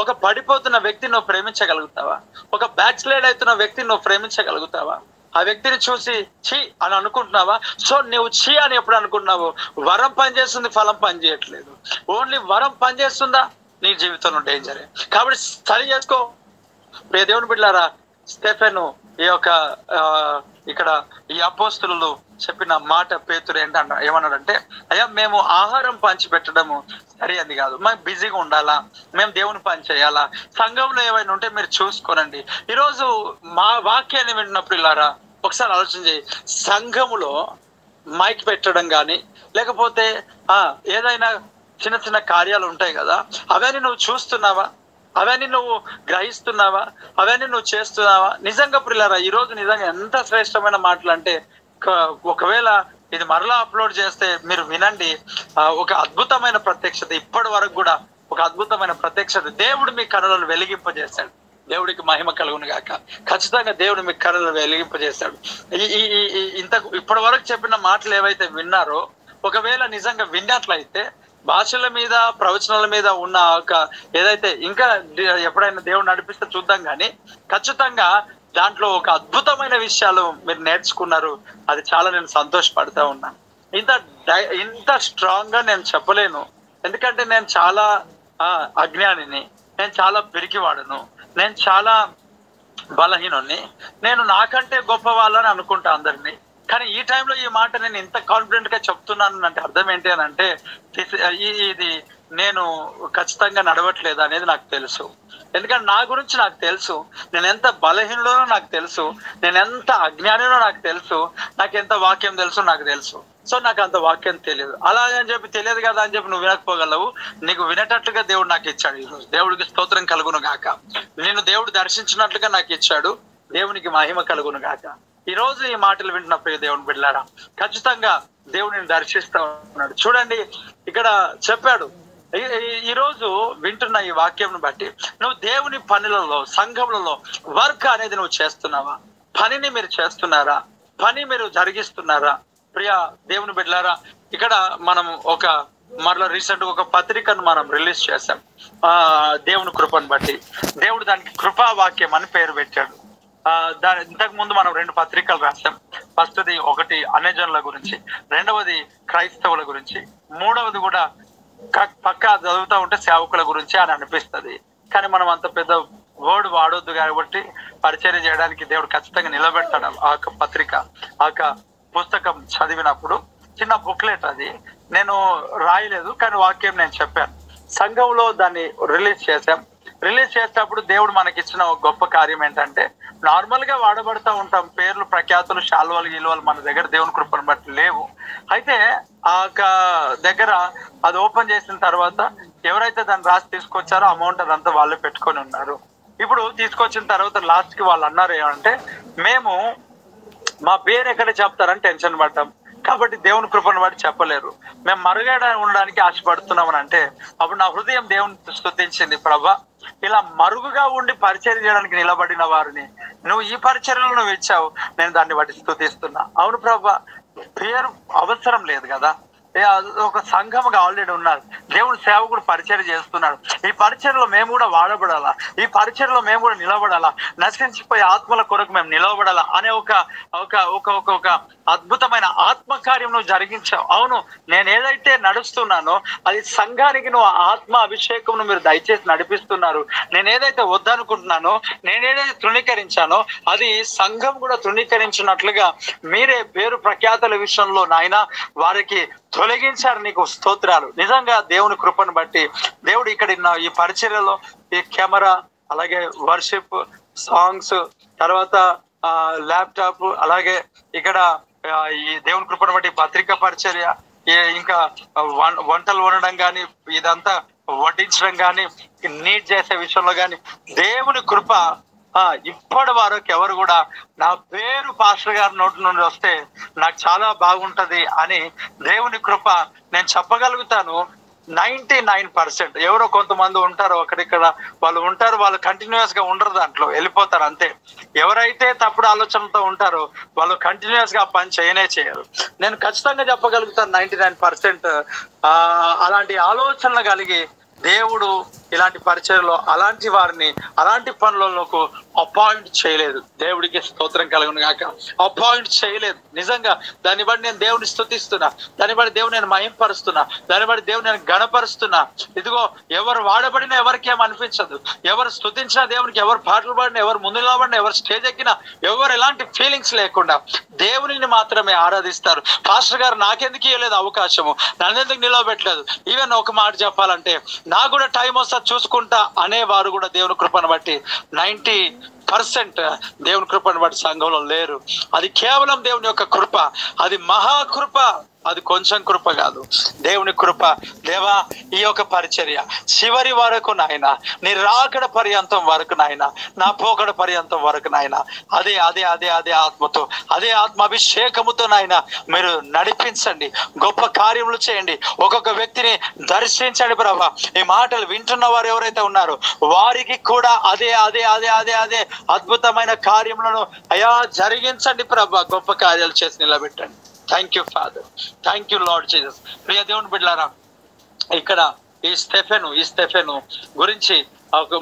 [SPEAKER 1] ఒక పడిపోతున్న వ్యక్తిని నువ్వు ప్రేమించగలుగుతావా? ఒక బ్యాక్ స్లైడ్ అవుతున్న వ్యక్తిని నువ్వు ప్రేమించగలుగుతావా? ఆ వ్యక్తిని చూసి ఛీ అని అనుకుంటున్నావా? సో నువ్వు ఛీ అని ఎప్పుడు అనుకుంటున్నావు? వరం పనిచేస్తుంది, ఫలం పనిచేయట్లేదు. ఓన్లీ వరం పనిచేస్తుందా? నీ జీవితంలో డేంజరే. కాబట్టి సరి చేసుకో. ప్రియ దేవుని బిడ్డలారా, స్టెఫెను ఈ యొక్క ఇక్కడ ఈ అపోస్తులు చెప్పిన మాట పేతురు ఏమన్నాడంటే, అయ్యా మేము ఆహారం పంచి పెట్టడము సరి అది కాదు, మేము బిజీగా ఉండాలా, మేము దేవుని పని చేయాలా, సంఘంలో ఏమైనా ఉంటే మీరు చూసుకోనండి. ఈరోజు మా వాక్యాన్ని వింటున్నప్పుడు ఇలారా ఒకసారి ఆలోచన చేయి. సంఘములో మైక్ పెట్టడం కానీ, లేకపోతే ఏదైనా చిన్న చిన్న కార్యాలు ఉంటాయి కదా, అవన్నీ నువ్వు చూస్తున్నావా? అవన్నీ నువ్వు గ్రహిస్తున్నావా? అవన్నీ నువ్వు చేస్తున్నావా? నిజంగా ప్రియులారా, ఈరోజు నిజంగా ఎంత శ్రేష్టమైన మాటలు అంటే, ఒకవేళ ఇది మరలా అప్లోడ్ చేస్తే మీరు వినండి. ఒక అద్భుతమైన ప్రత్యక్షత, ఇప్పటి వరకు కూడా ఒక అద్భుతమైన ప్రత్యక్షత దేవుడు మీ కనులను వెలిగింపజేశాడు. దేవుడికి మహిమ కలుగును గాక. ఖచ్చితంగా దేవుడు మీ కళలు వెలిగింపజేశాడు. ఇప్పటి వరకు చెప్పిన మాటలు ఏవైతే విన్నారో, ఒకవేళ నిజంగా విన్నట్లయితే భాషల మీద, ప్రవచనాల మీద ఉన్న ఒక ఏదైతే ఇంకా ఎప్పుడైనా దేవుడు నడిపిస్తే చూద్దాం, కానీ ఖచ్చితంగా దాంట్లో ఒక అద్భుతమైన విషయాలు మీరు నేర్చుకున్నారు. అది చాలా నేను సంతోషపడతా ఉన్నాను. ఇంత స్ట్రాంగ్ గా నేను చెప్పలేను, ఎందుకంటే నేను చాలా అజ్ఞానిని, నేను చాలా పిరికివాడను, నేను చాలా బలహీనుని, నేను నాకంటే గొప్ప వాళ్ళని అనుకుంటా అందరినీ. కానీ ఈ టైంలో ఈ మాట నేను ఇంత కాన్ఫిడెంట్ గా చెప్తున్నాను అంటే అర్థం ఏంటి అని అంటే, ఇది నేను ఖచ్చితంగా నడవట్లేదు అనేది నాకు తెలుసు. ఎందుకంటే నా గురించి నాకు తెలుసు, నేను ఎంత బలహీనుడనో నాకు తెలుసు, నేను ఎంత అజ్ఞానినో నాకు తెలుసు, నాకు ఎంత వాక్యం తెలుసు నాకు తెలుసు. సో నాకు అంత వాక్యం తెలియదు. అలాగని చెప్పి తెలియదు కదా అని చెప్పి నువ్వు వినకపోగలవు. నీకు వినేటట్లుగా దేవుడు నాకు ఇచ్చాడు. ఈరోజు దేవుడికి స్తోత్రం కలుగును గాక. నేను దేవుడు దర్శించినట్లుగా నాకు ఇచ్చాడు. దేవునికి మహిమ కలుగును గాక. ఈ రోజు ఈ మాటలు వింటున్న ప్రియ దేవుని బిడ్డలారా, ఖచ్చితంగా దేవుడిని దర్శిస్తా ఉన్నాడు. చూడండి, ఇక్కడ చెప్పాడు, ఈ రోజు వింటున్న ఈ వాక్యం బట్టి నువ్వు దేవుని పనులలో, సంఘములలో వర్క్ అనేది నువ్వు చేస్తున్నావా? పనిని మీరు చేస్తున్నారా? పని మీరు జరిగిస్తున్నారా? ప్రియ దేవుని బిడ్డలారా, ఇక్కడ మనం మరలా రీసెంట్ ఒక పత్రికను మనం రిలీజ్ చేశాం. దేవుని కృపను బట్టి దేవుడు దానికి కృపా వాక్యం అని పేరు పెట్టాడు. ఇంతకు ముందు మనం 2 పత్రికలు రాసాం. ఫస్ట్ది ఒకటి అన్యజనుల గురించి, రెండవది క్రైస్తవుల గురించి, మూడవది కూడా పక్కా చదువుతా ఉంటే సేవకుల గురించి అని అనిపిస్తుంది. కానీ మనం అంత పెద్ద వర్డ్ వాడొద్దు కాబట్టి పరిచర్య చేయడానికి దేవుడు ఖచ్చితంగా నిలబెడతాడు. ఆ పత్రిక, ఆ పుస్తకం చదివినప్పుడు చిన్న బుక్లెట్, అది నేను రాయలేదు కానీ వాక్యం నేను చెప్పాను. సంఘంలో దాన్ని రిలీజ్ చేశాం. రిలీజ్ చేసేటప్పుడు దేవుడు మనకి ఇచ్చిన ఒక గొప్ప కార్యం ఏంటంటే, నార్మల్ గా వాడబడతా ఉంటాం పేర్లు, ప్రఖ్యాతులు, శాల్వాలు, గీలువలు మన దగ్గర దేవుని కృపను బట్టి లేవు. అయితే ఆ దగ్గర అది ఓపెన్ చేసిన తర్వాత ఎవరైతే దాన్ని రాసి తీసుకొచ్చారో అమౌంట్ అదంతా వాళ్ళే పెట్టుకొని ఉన్నారు. ఇప్పుడు తీసుకొచ్చిన తర్వాత లాస్ట్ కి వాళ్ళు అన్నారు ఏమంటే, మేము మా పేరు ఎక్కడ చెప్తారని టెన్షన్ పడ్డాం కాబట్టి దేవుని కృపను బట్టి చెప్పలేరు, మేము మరుగడ ఉండడానికి ఆశపడుతున్నామని అంటే, అప్పుడు నా హృదయం దేవుని స్తుతించింది. ప్రభా, ఇలా మరుగుగా ఉండి పరిచర్య చేయడానికి నిలబడిన వారిని నువ్వు ఈ పరిచర్యలు నువ్వు ఇచ్చావు, నేను దాన్ని బట్టి స్తుతిస్తున్నా. అవును ప్రభా, పేరు అవసరం లేదు కదా, ఒక సంఘముగా ఆల్రెడీ ఉన్నారు, దేవుడు సేవకుడు పరిచర్య చేస్తున్నాడు. ఈ పరిచర్యలో మేము కూడా వాడబడాలా, ఈ పరిచర్యలో మేము కూడా నిలబడాలా, నశించిపోయే ఆత్మల కొరకు మేము నిలబడాలా అనే ఒక అద్భుతమైన ఆత్మకార్యం నువ్వు జరిగించావు. అవును, నేను ఏదైతే నడుస్తున్నానో అది సంఘానికి నువ్వు ఆత్మ అభిషేకం మీరు దయచేసి నడిపిస్తున్నారు. నేను ఏదైతే వద్దనుకుంటున్నానో, నేనేదైతే తృణీకరించానో అది సంఘం కూడా తృణీకరించినట్లుగా మీరే పేరు ప్రఖ్యాతుల విషయంలో నాయన వారికి తొలగించారు. నీకు స్తోత్రాలు. నిజంగా దేవుని కృపను బట్టి దేవుడు ఇక్కడ ఈ పరిచర్యలో ఈ కెమెరా, అలాగే వర్షిప్, సాంగ్స్, తర్వాత ల్యాప్టాప్, అలాగే ఇక్కడ ఈ దేవుని కృపను బట్టి పత్రిక పరిచర్య, ఇంకా వంటలు వండడం కానీ, ఇదంతా వడ్డించడం కానీ, నీట్ చేసే విషయంలో కానీ దేవుని కృప ఇప్పటి వరకు ఎవరు కూడా నా పేరు పాస్టర్ గారి నోటి నుండి వస్తే నాకు చాలా బాగుంటది అని దేవుని కృప నేను చెప్పగలుగుతాను. 99%. ఎవరో కొంతమంది ఉంటారు అక్కడిక్కడ, వాళ్ళు ఉంటారు, వాళ్ళు కంటిన్యూస్ గా ఉండరు, దాంట్లో వెళ్ళిపోతారు అంతే. ఎవరైతే తప్పుడు ఆలోచనలతో ఉంటారో వాళ్ళు కంటిన్యూస్ గా పని చేయరు. నేను ఖచ్చితంగా చెప్పగలుగుతాను 99% అలాంటి ఆలోచనలు కలిగి దేవుడు ఇలాంటి పరిచర్యలో అలాంటి వారిని అలాంటి పనులకు అపాయింట్ చేయలేదు. దేవుడికి స్తోత్రం కలుగును గాక. అపాయింట్ చేయలేదు. నిజంగా దాన్ని బట్టి నేను దేవుని స్తుతిస్తున్నా, దాన్ని బట్టి దేవుని నేను మహింపరుస్తున్నా, దాన్ని బట్టి దేవుని నేను గణపరుస్తున్నా. ఇదిగో, ఎవరు వాడబడినా ఎవరికి ఏం అనిపించదు, ఎవరు స్తుతించినా దేవునికి, ఎవరు పాటలు పాడినా, ఎవరు ముందు నిలబడినా, ఎవరు స్టేజ్ ఎక్కినా, ఎవరు ఎలాంటి ఫీలింగ్స్ లేకుండా దేవునిని మాత్రమే ఆరాధిస్తారు. పాస్టర్ గారు నాకెందుకు ఇవ్వలేదు అవకాశము, నన్నెందుకు నిలవబెట్టలేదు, ఈవెన్ ఒక మాట చెప్పాలంటే నాకు కూడా టైం వస్తా చూసుకుంటా అనేవారు కూడా దేవుని కృపను బట్టి 90% దేవుని కృపను బట్టి సంఘంలో లేరు. అది కేవలం దేవుని యొక్క కృప, అది మహాకృప. అది కొంచెం కృప కాదు, దేవుని కృప. దేవా, ఈ యొక్క పరిచర్య చివరి వరకు నాయన, నీ రాకడ పర్యంతం వరకు నాయన, నా పోకడ పర్యంతం వరకు నాయన, అదే అదే అదే అదే ఆత్మతో, అదే ఆత్మాభిషేకముతో నాయన మీరు నడిపించండి, గొప్ప కార్యములు చేయండి, ఒక్కొక్క వ్యక్తిని దర్శించండి ప్రభా. ఈ మాటలు వింటున్న వారు ఎవరైతే ఉన్నారో వారికి కూడా అదే అదే అదే అదే అదే అద్భుతమైన కార్యములను అయా జరిగించండి ప్రభా, గొప్ప కార్యాలు చేసి నిలబెట్టండి. Thank you father, thank you lord Jesus. ప్రియ దేవుని బిడ్డలారా, ఇక్కడ ఈ స్టెఫెను గురించి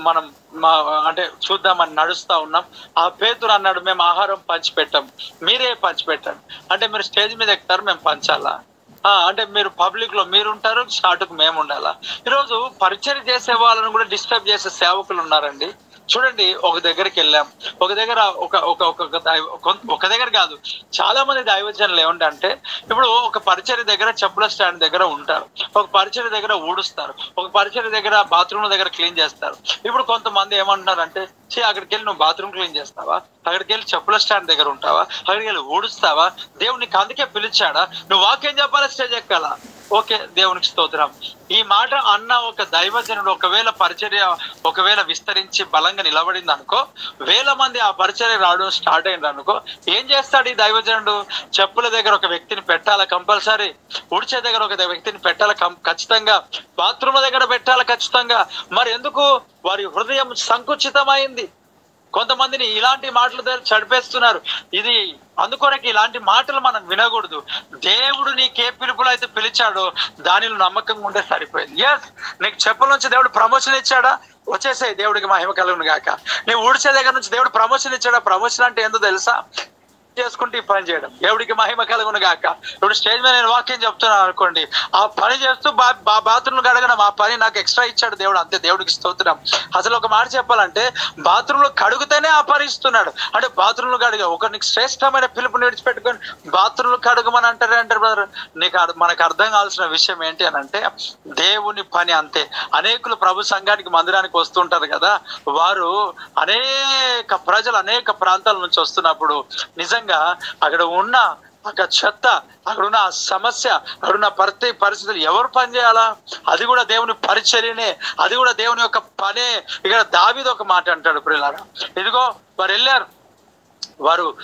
[SPEAKER 1] మనం అంటే చూద్దామని నడుస్తా ఉన్నాం. ఆ పేతురు అన్నాడు, మేము ఆహారం పంచిపెట్టాం, మీరే పంచిపెట్టండి. అంటే మీరు స్టేజ్ మీద ఎక్కుతారు, మేము పంచాలా? అంటే మీరు పబ్లిక్ లో మీరుంటారు, షార్ట్కు మేము ఉండాలా? ఈరోజు పరిచయం చేసే వాళ్ళని కూడా డిస్టర్బ్ చేసే సేవకులు ఉన్నారండి. చూడండి, ఒక దగ్గరికి వెళ్ళాం, ఒక దగ్గర ఒక దగ్గర కాదు, చాలా మంది దైవజనులు ఏమంటే, ఇప్పుడు ఒక పరిచర్య దగ్గర చెప్పుల స్టాండ్ దగ్గర ఉంటారు, ఒక పరిచర్య దగ్గర ఊడుస్తారు, ఒక పరిచర్య దగ్గర బాత్రూమ్ దగ్గర క్లీన్ చేస్తారు. ఇప్పుడు కొంతమంది ఏమంటున్నారంటే, అక్కడికి వెళ్ళి నువ్వు బాత్రూమ్ క్లీన్ చేస్తావా, అక్కడికి వెళ్ళి చెప్పుల స్టాండ్ దగ్గర ఉంటావా, అక్కడికి వెళ్ళి ఊడుస్తావా? దేవునికి అందుకే పిలిచాడా? నువ్వు వాక్యం చెప్పాలా, స్టేజ్ ఎక్కాలా? ఓకే, దేవునికి స్తోత్రం. ఈ మాట అన్న ఒక దైవజనుడు ఒకవేళ విస్తరించి బలంగా నిలబడింది అనుకో, వేల మంది ఆ పరిచర్య రావడం స్టార్ట్ అయింది అనుకో, ఏం చేస్తాడు ఈ దైవజనుడు? చెప్పుల దగ్గర ఒక వ్యక్తిని పెట్టాలా కంపల్సరీ, ఉడిచే దగ్గర ఒక వ్యక్తిని పెట్టాలా ఖచ్చితంగా, బాత్రూమ్ దగ్గర పెట్టాలా ఖచ్చితంగా. మరి ఎందుకు? వారి హృదయం సంకుచితమైంది. కొంతమందిని ఇలాంటి మాటలు చడిపేస్తున్నారు. ఇది అందుకొరకు ఇలాంటి మాటలు మనం వినకూడదు. దేవుడు నీకే పిలుపులో అయితే పిలిచాడో దానిలో నమ్మకంగా ఉంటే సరిపోయింది. ఎస్, నీకు చెప్పుల నుంచి దేవుడు ప్రమోషన్ ఇచ్చాడా, వచ్చేసాయి, దేవుడికి మహిమ కలుగును గాక. నీవు ఊడ్చే దగ్గర నుంచి దేవుడు ప్రమోషన్ ఇచ్చాడా? ప్రమోషన్ అంటే ఏందో తెలుసా? చేసుకుంటే ఈ పని చేయడం, దేవుడికి మహిమ కలుగును గాక. ఇప్పుడు స్టేజ్ మీద నేను వాక్యం చెప్తున్నాను అనుకోండి, ఆ పని చేస్తూ బాత్రూమ్ కడగడం, ఆ పని నాకు ఎక్స్ట్రా ఇచ్చాడు దేవుడు, అంతే, దేవుడికి స్తోత్రం. అసలు ఒక మాట చెప్పాలంటే, బాత్రూంలో కడుగుతేనే ఆ పని ఇస్తున్నాడు. అంటే బాత్రూంలో కడిగా ఒకరికి శ్రేష్టమైన పిలుపుని విడిచిపెట్టుకొని బాత్రూంలో కడుగమని అంటారు బ్రదర్. మనకు అర్థం కావాల్సిన విషయం ఏంటి అని అంటే, దేవుని పని అంతే. అనేకులు ప్రభు సంఘానికి మందిరానికి వస్తుంటారు కదా, వారు అనేక ప్రజలు అనేక ప్రాంతాల నుంచి వస్తున్నప్పుడు నిజంగా అక్కడ ఉన్న చెత్త, అక్కడున్న సమస్య, అక్కడున్న పరిస్థితులు ఎవరు పని చేయాలా? అది కూడా దేవుని పరిచర్యనే, అది కూడా దేవుని యొక్క పనే. ఇక్కడ దావీదు ఒక మాట అంటాడు, ప్రియులారా, ఇదిగో వారు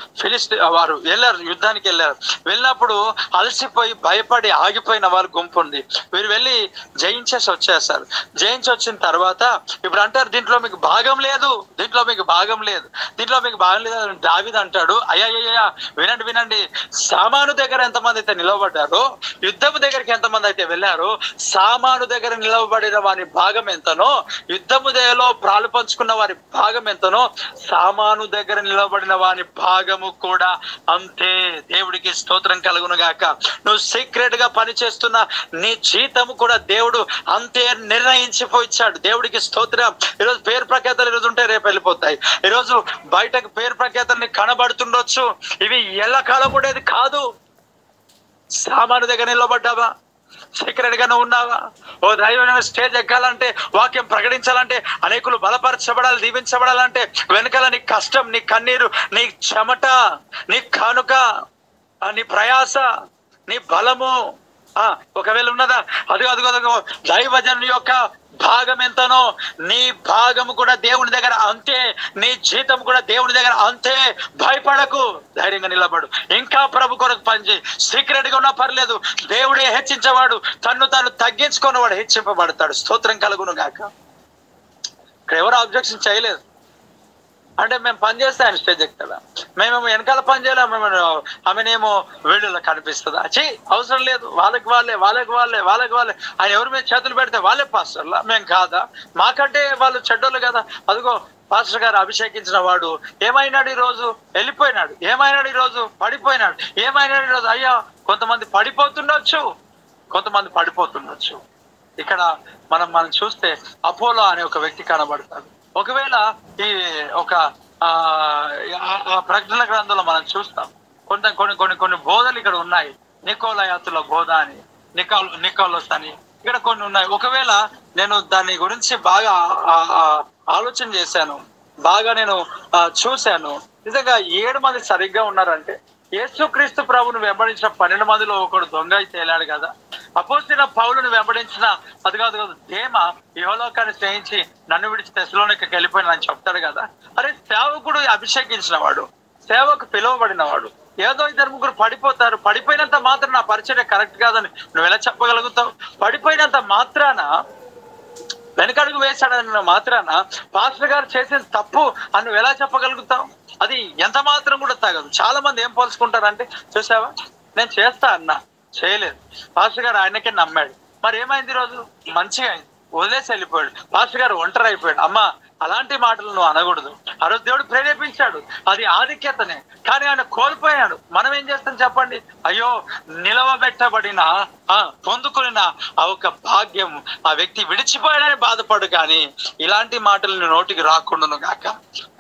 [SPEAKER 1] వెళ్ళారు, యుద్ధానికి వెళ్ళారు. వెళ్ళినప్పుడు అలసిపోయి భయపడి ఆగిపోయిన వారు గుంపు ఉంది. వీరు వెళ్ళి జయించేసి వచ్చేస్తారు. జయించి వచ్చిన తర్వాత ఇప్పుడు అంటారు, దీంట్లో మీకు భాగం లేదు, దీంట్లో మీకు భాగం లేదు, దీంట్లో మీకు భాగం లేదు అని దావీదు అంటాడు. అయ్యా వినండి, సామాను దగ్గర ఎంతమంది అయితే నిలబడ్డారో, యుద్ధము దగ్గరికి ఎంతమంది అయితే వెళ్ళారో, సామాను దగ్గర నిలబడిన వారి భాగం ఎంతనో, యుద్ధము దగ్గరలో ప్రాలు పంచుకున్న వారి భాగం ఎంతనో, సామాను దగ్గర నిలబడిన వారి భాగము కూడా అంతే. దేవుడికి స్తోత్రం కలుగును గాక. నువ్వు సీక్రెట్ గా పని చేస్తున్న నీ జీతము కూడా దేవుడు అంతే నిర్ణయించిపోయిచ్చాడు. దేవుడికి స్తోత్రం. ఈరోజు పేరు ప్రఖ్యాతలు ఈరోజు ఉంటే రేపు వెళ్ళిపోతాయి. ఈరోజు బయటకు పేరు ప్రఖ్యాతల్ని కనబడుతుండొచ్చు, ఇవి ఎల్లకాలం ఉండేది కాదు. సామాను దగ్గర నిలబడ్డావా? సీక్రెట్ గానే ఉన్నావా? ఓ దైవమైన స్టేజ్ ఎక్కాలంటే, వాక్యం ప్రకటించాలంటే, అనేకులు బలపరచబడాలి, దీవించబడాలంటే వెనకాల నీ కష్టం, నీ కన్నీరు, నీ చెమట, నీ కానుక, నీ ప్రయాస, నీ బలము ఒకవేళ ఉన్నదా? అదిగో దైవజనుని యొక్క భాగం ఎంతనో నీ భాగము కూడా దేవుని దగ్గర అంతే, నీ జీతం కూడా దేవుని దగ్గర అంతే. భయపడకు, ధైర్యంగా నిలబడు, ఇంకా ప్రభు కొరకు పనిచేయి. సీక్రెట్ గా ఉన్నా పర్లేదు, దేవుడే హెచ్చించేవాడు, తాను తగ్గించుకున్నవాడు హెచ్చింపబడతాడు. స్తోత్రం కలుగును గాక. ఇక్కడ ఎవరు అబ్జెక్షన్ చేయలేదు. అంటే మేము పని చేస్తే ఆయన స్టేజ్ ఎక్కుతాడా? మేమేమో వెనకాల పని చేయలేము, ఆమెనేమో వీడియోలో కనిపిస్తుందా? అవసరం లేదు. వాళ్ళకి వాళ్ళే ఆయన ఎవరి మీద చేతులు పెడితే వాళ్ళే పాస్టర్లా, మేము కాదా? మాకంటే వాళ్ళు చెడ్డోళ్ళు కదా. అదిగో పాస్టర్ గారు అభిషేకించిన వాడు ఏమైనాడు ఈరోజు? వెళ్ళిపోయినాడు. ఏమైనాడు ఈరోజు? పడిపోయినాడు. ఏమైనాడు ఈరోజు? అయ్యా, కొంతమంది పడిపోతుండొచ్చు. ఇక్కడ మనం చూస్తే అపోలో అనే ఒక వ్యక్తి కనబడతాడు. ఒకవేళ ఈ ప్రకటన గ్రంథంలో మనం చూస్తాం, కొన్ని బోధలు ఇక్కడ ఉన్నాయి. నికోలయాతుల బోధ అని, నికోలస్ అని ఇక్కడ కొన్ని ఉన్నాయి. ఒకవేళ నేను దాని గురించి బాగా ఆలోచన చేశాను, బాగా నేను చూశాను. నిజంగా 7 మంది సరిగ్గా ఉన్నారంటే యేసుక్రీస్తు ప్రభువును వెంబడించిన 12 మందిలో ఒకడు దొంగ అయితే తేలాడు కదా. అపోస్తలుడైన పౌలును వెంబడించిన అది కాదు దేమ యువలోకాన్ని స్నేహించి నన్ను విడిచి తెస్సలోనికకి వెళ్ళిపోయినని చెప్తాడు కదా. అరే సేవకుడు అభిషేకించిన వాడు, సేవకు పిలువబడిన వాడు, ఏదో 2-3 పడిపోతారు. పడిపోయినంత మాత్రం నా పరిచర్య కరెక్ట్ కాదని నువ్వు ఎలా చెప్పగలుగుతావు? పడిపోయినంత మాత్రాన, వెనకడుగు వేశాడన్న మాత్రాన పాస్టర్ గారు చేసిన తప్పు అని నువ్వు ఎలా చెప్పగలుగుతావు? అది ఎంత మాత్రం కూడా తగదు. చాలా మంది ఏం పోల్చుకుంటారంటే, చూసావా నేను చేస్తా అన్నా, చేయలేదు, పాస్టర్ గారు ఆయనకే నమ్మాడు, మరి ఏమైంది ఈరోజు? మంచిగా అయింది, వదిలేసి వెళ్ళిపోయాడు, పాస్టర్ గారు ఒంటరి అయిపోయాడు. అమ్మా అలాంటి మాటలు నువ్వు అనకూడదు. ఆ రోజు దేవుడు ప్రేరేపించాడు, అది ఆధిక్యతనే, కానీ ఆయన కోల్పోయాడు. మనం ఏం చేస్తాం చెప్పండి? అయ్యో నిలవబెట్టబడిన పొందుకున్న ఆ ఒక భాగ్యం ఆ వ్యక్తి విడిచిపోయాడని బాధపడు, కానీ ఇలాంటి మాటలు నోటికి రాకుండా గాక.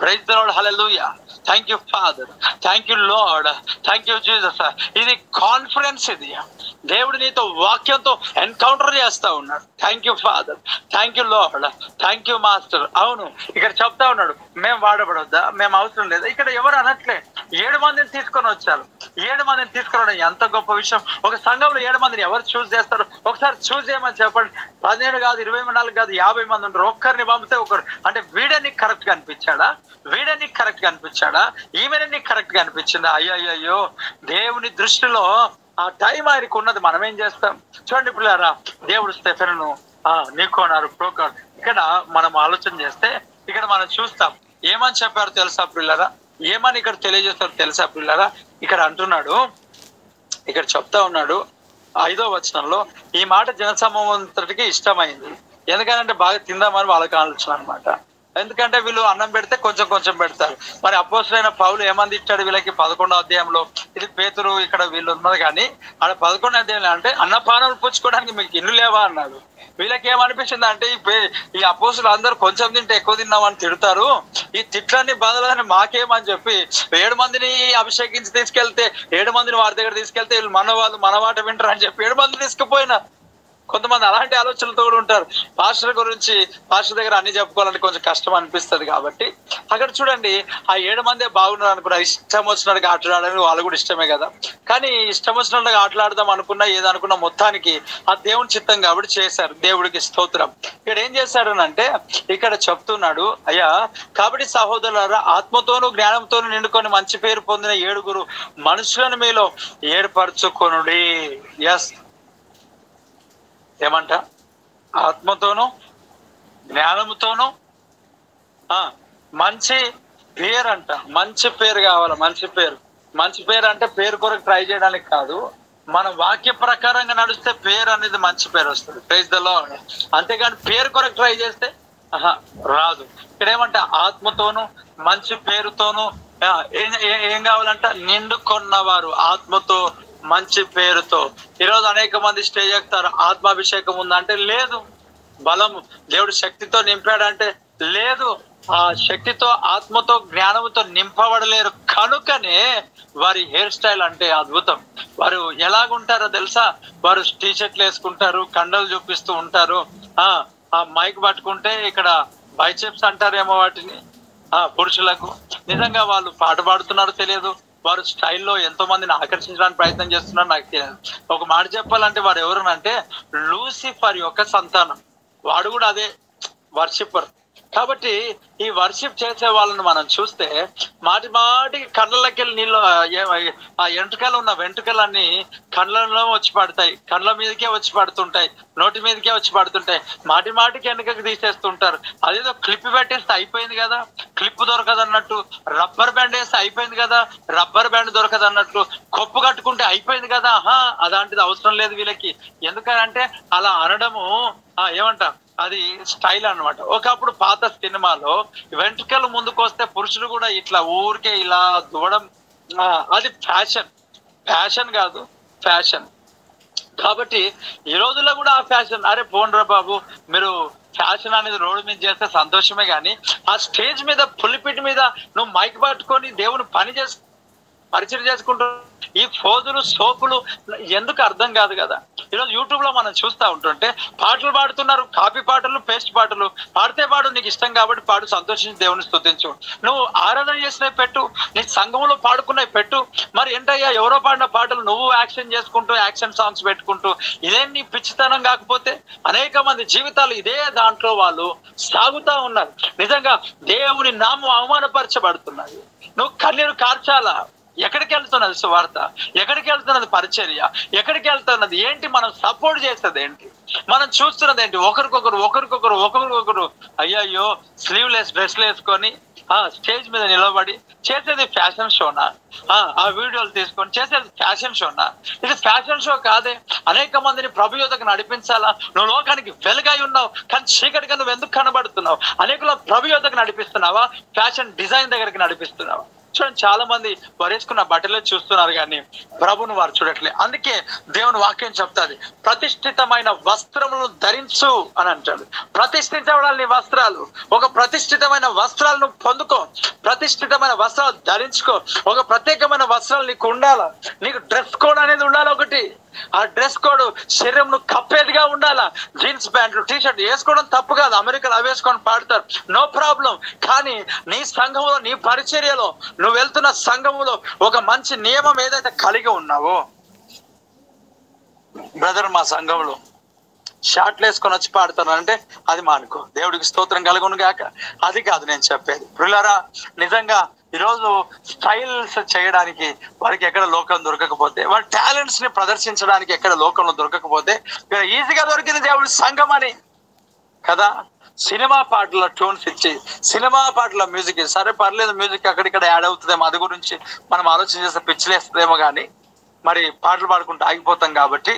[SPEAKER 1] Praise the Lord, hallelujah. Thank you father, thank you Lord, thank you Jesus. ఇది కాన్ఫరెన్స్, ఇది దేవుడు నీతో వాక్యంతో ఎన్కౌంటర్ చేస్తా ఉన్నాడు. Thank you father, thank you Lord, thank you master. అవును, ఇక్కడ చెప్తా ఉన్నాడు, మేము వాడబడొద్దా, మేము అవసరం లేదా? ఇక్కడ ఎవరు అనట్లే, 7 మందిని తీసుకొని వచ్చారు. 7 మందిని తీసుకురావడం ఎంత గొప్ప విషయం. ఒక సంఘంలో 7 మందిని ఎవరు చూస్ చేస్తారు? ఒకసారి చూస్ చేయమని చెప్పండి. 17 కాదు, 24 కాదు, 50 మంది ఉంటారు. ఒక్కరిని పంపితే ఒకరు అంటే వీడే నీకు కరెక్ట్ గా అనిపించాడా? వీడే నీకు కరెక్ట్ గా అనిపించాడా? ఈమెనే నీకు కరెక్ట్ గా అనిపించిందా? అయ్యో దేవుని దృష్టిలో ఆ టైం ఆయనకు ఉన్నది. మనం ఏం చేస్తాం చూడండి పిల్లారా. దేవుడు స్టెఫెనును నీకోనారు ప్రోకార్, ఇక్కడ మనం ఆలోచన చేస్తే ఇక్కడ మనం చూస్తాం ఏమని చెప్పారు తెలుసా పిల్లారా? ఏమని ఇక్కడ తెలియజేస్తారు తెలుసా పిల్లారా? ఇక్కడ అంటున్నాడు, ఇక్కడ చెప్తా ఉన్నాడు 5వ వచనంలో, ఈ మాట జనసమూహంతటికి ఇష్టమైంది, ఎందుకంటే బాగా తిందామని వాళ్ళకి ఆలోచన అనమాట. ఎందుకంటే వీళ్ళు అన్నం పెడితే కొంచెం కొంచెం పెడతారు. మరి అపోస్తలుడైన పౌలు ఏమంది ఇచ్చాడు వీళ్ళకి? 11వ అధ్యాయంలో, ఇది పేతురు ఇక్కడ వీళ్ళు ఉన్నది, కానీ ఆడ 11వ అధ్యాయంలో అంటే అన్నపానాలు పుచ్చుకోవడానికి మీకు ఇల్లు లేవా అన్నాడు. వీళ్ళకి ఏమనిపించింది అంటే, ఈ అపోస్తలులు అందరూ కొంచెం తింటే ఎక్కువ తిన్నామని తిడతారు, ఈ తిట్లన్నీ బదలని మాకేమని చెప్పి 7 మందిని అభిషేకించి తీసుకెళ్తే, 7 మందిని వారి దగ్గర తీసుకెళ్తే వీళ్ళు వాళ్ళు మన మాట వింటారు అని చెప్పి 7 మంది తీసుకుపోయినారు. కొంతమంది అలాంటి ఆలోచనలతో కూడా ఉంటారు. పాస్టర్ గురించి, పాస్టర్ దగ్గర అన్ని చెప్పుకోవాలంటే కొంచెం కష్టం అనిపిస్తుంది. కాబట్టి అక్కడ చూడండి, ఆ 7 మందే బాగున్నారు అనుకున్నారు. ఇష్టం వచ్చినట్టుగా ఆటలాడని వాళ్ళు కూడా ఇష్టమే కదా, కానీ ఇష్టం వచ్చినట్టుగా ఆటలాడదాం అనుకున్నా ఏదనుకున్నా మొత్తానికి ఆ దేవుని చిత్తం కాబట్టి చేశారు. దేవుడికి స్తోత్రం. ఇక్కడ ఏం చేశాడనంటే, ఇక్కడ చెప్తున్నాడు, అయ్యా కాబట్టి సహోదరులారా, ఆత్మతోనూ జ్ఞానంతోనూ నిండుకొని మంచి పేరు పొందిన 7 మనుషులను మీలో ఏర్పరచుకొనుడి. ఎస్, ఏమంట? ఆత్మతోనూ జ్ఞానముతోనూ మంచి పేరు అంట. మంచి పేరు కావాలి. మంచి పేరు అంటే పేరు కొరకు ట్రై చేయడానికి కాదు, మన వాక్య ప్రకారంగా నడిస్తే పేరు అనేది మంచి పేరు వస్తుంది. Praise the Lord. అంతేగాని పేరు కొరకు ట్రై చేస్తే రాదు. ఇక్కడ ఏమంట? ఆత్మతోనూ మంచి పేరుతోనూ ఏం కావాలంట? నిండుకొన్నవారు ఆత్మతో మంచి పేరుతో. ఈరోజు అనేక మంది స్టేజ్ ఎక్కుతారు, ఆత్మాభిషేకం ఉందంటే లేదు, బలము దేవుడు శక్తితో నింపాడంటే లేదు, ఆ శక్తితో ఆత్మతో జ్ఞానంతో నింపబడలేరు. కనుకనే వారి హెయిర్ స్టైల్ అంటే అద్భుతం. వారు ఎలాగుంటారో తెలుసా? వారు టీ షర్ట్లు వేసుకుంటారు, కండలు చూపిస్తూ ఉంటారు, ఆ మైక్ పట్టుకుంటే ఇక్కడ బైచెప్స్ అంటారేమో వాటిని, పురుషులకు. నిజంగా వాళ్ళు పాట పాడుతున్నారో తెలియదు, వారు స్టైల్లో ఎంతో మందిని ఆకర్షించడానికి ప్రయత్నం చేస్తున్నారు. నాకు తెలియదు. ఒక మాట చెప్పాలంటే వాడు ఎవరునంటే లూసిఫర్ యొక్క సంతానం. వాడు కూడా అదే వర్షిప్పర్. కాబట్టి ఈ వర్షిప్ చేసే వాళ్ళని మనం చూస్తే మాటికి కళ్ళకి వెళ్ళి నీళ్ళు, ఆ ఎంట్రుకలు ఉన్న వెంట్రుకలన్నీ కళ్ళలో వచ్చి పడతాయి, కళ్ళ మీదకే వచ్చి పడుతుంటాయి, నోటి మీదకే వచ్చి పడుతుంటాయి, మాటికి వెనుకకి తీసేస్తుంటారు. అదేదో క్లిప్ పెట్టేస్తే అయిపోయింది కదా, క్లిప్ దొరకదు అన్నట్టు, రబ్బర్ బ్యాండ్ వేస్తే అయిపోయింది కదా, రబ్బర్ బ్యాండ్ దొరకదు అన్నట్లు, కొప్పు కట్టుకుంటే అయిపోయింది కదా. అలాంటిది అవసరం లేదు వీళ్ళకి. ఎందుకంటే అలా అనడము ఏమంట, అది స్టైల్ అన్నమాట. ఒకప్పుడు పాత సినిమాలో వెంట్రుకలు ముందుకు వస్తే పురుషులు కూడా ఇట్లా ఊరికే ఇలా దువ్వడం, అది ఫ్యాషన్ కాదు, ఫ్యాషన్. కాబట్టి ఈ రోజుల్లో కూడా ఆ ఫ్యాషన్. అరే పోండ్రా బాబు, మీరు ఫ్యాషన్ అనేది రోడ్డు మీద చేస్తే సంతోషమే, కానీ ఆ స్టేజ్ మీద పులిపిటి మీద నువ్వు మైక్ పట్టుకొని దేవుని పరిచయం చేసుకుంటూ ఈ ఫోజులు సోపులు ఎందుకు అర్థం కాదు కదా. ఈరోజు యూట్యూబ్ లో మనం చూస్తూ ఉంటుంటే పాటలు పాడుతున్నారు, కాపీ పాటలు, పేస్ట్ పాటలు. పాడితే పాడు, నీకు ఇష్టం కాబట్టి పాడు, సంతోషించి దేవుని స్తుతించు. నువ్వు ఆరాధన చేసినవి పెట్టు, నీ సంఘంలో పాడుకున్నవి పెట్టు. మరి ఏంటయ్యా ఎవరో పాడిన పాటలు నువ్వు యాక్షన్ చేసుకుంటూ, యాక్షన్ సాంగ్స్ పెట్టుకుంటూ, ఇదేం నీ పిచ్చితనం కాకపోతే? అనేక మంది జీవితాలు ఇదే దాంట్లో వాళ్ళు సాగుతా ఉన్నారు. నిజంగా దేవుని నామం అవమానపరచబడుతున్నది. నువ్వు కన్నీరు కార్చాలా? ఎక్కడికి వెళ్తున్నది సువార్త? ఎక్కడికి వెళ్తున్నది పరిచర్య? ఎక్కడికి వెళ్తున్నది ఏంటి? మనం సపోర్ట్ చేసేది ఏంటి? మనం చూస్తున్నది ఏంటి? ఒకరికొకరు అయ్యయ్యో స్లీవ్లెస్ డ్రెస్లు వేసుకొని స్టేజ్ మీద నిలబడి చేసేది ఫ్యాషన్ షోనా? ఆ వీడియోలు తీసుకొని చేసేది ఫ్యాషన్ షోనా? ఇది ఫ్యాషన్ షో కాదే. అనేక మందిని ప్రభు యొద్దకు నడిపించాలా? నువ్వు లోకానికి వెలుగై ఉన్నావు, కానీ చీకటిగా నువ్వు ఎందుకు కనబడుతున్నావు? అనేకుల ప్రభు యొద్దకు నడిపిస్తున్నావా? ఫ్యాషన్ డిజైన్ దగ్గరికి నడిపిస్తున్నావా? చూడండి, చాలా మంది వరేసుకున్న బట్టలే చూస్తున్నారు కానీ ప్రభుని వారు చూడట్లే. అందుకే దేవుని వాక్యం చెప్తాది, ప్రతిష్ఠితమైన వస్త్రములను ధరించు అని అంటాడు. ప్రతిష్ఠించబడాలి నీ వస్త్రాలు. ఒక ప్రతిష్ఠితమైన వస్త్రాలను పొందుకో, ప్రతిష్ఠితమైన వస్త్రాలు ధరించుకో. ఒక ప్రత్యేకమైన వస్త్రాలు నీకు ఉండాలా. నీకు డ్రెస్ కోడ్ అనేది ఉండాలి. ఒకటి ఆ డ్రెస్ కోడ్ శరీరంను కప్పేదిగా ఉండాలా. జీన్స్ ప్యాంట్లు, టీ షర్ట్ వేసుకోవడం తప్పు కాదు, అమెరికాలో అవి వేసుకొని పాడతారు, నో ప్రాబ్లం. కానీ నీ సంఘంలో, నీ పరిచర్యలో, నువ్వు వెళ్తున్న సంఘంలో ఒక మంచి నియమం ఏదైతే కలిగి ఉన్నావో, బ్రదర్ మా సంఘంలో షార్ట్లు వేసుకొని వచ్చి పాడతాను అంటే అది మానుకో, దేవుడికి స్తోత్రం కలుగును గాక. అది కాదు నేను చెప్పేది. ప్రియులారా, నిజంగా ఈరోజు స్టైల్స్ చేయడానికి వారికి ఎక్కడ లోకం దొరకకపోతే, వారి టాలెంట్స్ ని ప్రదర్శించడానికి ఎక్కడ లోకంలో దొరకకపోతే, ఈజీగా దొరికింది దేవుడి సంఘం అని కదా. సినిమా పాటల ట్యూన్స్ ఇచ్చి, సినిమా పాటల మ్యూజిక్, సరే పర్లేదు మ్యూజిక్ అక్కడిక్కడ యాడ్ అవుతుందేమో, అది గురించి మనం ఆలోచన చేస్తే పిచ్చిలేస్తుందేమో, కానీ మరి పాటలు పాడుకుంటూ ఆగిపోతాం కాబట్టి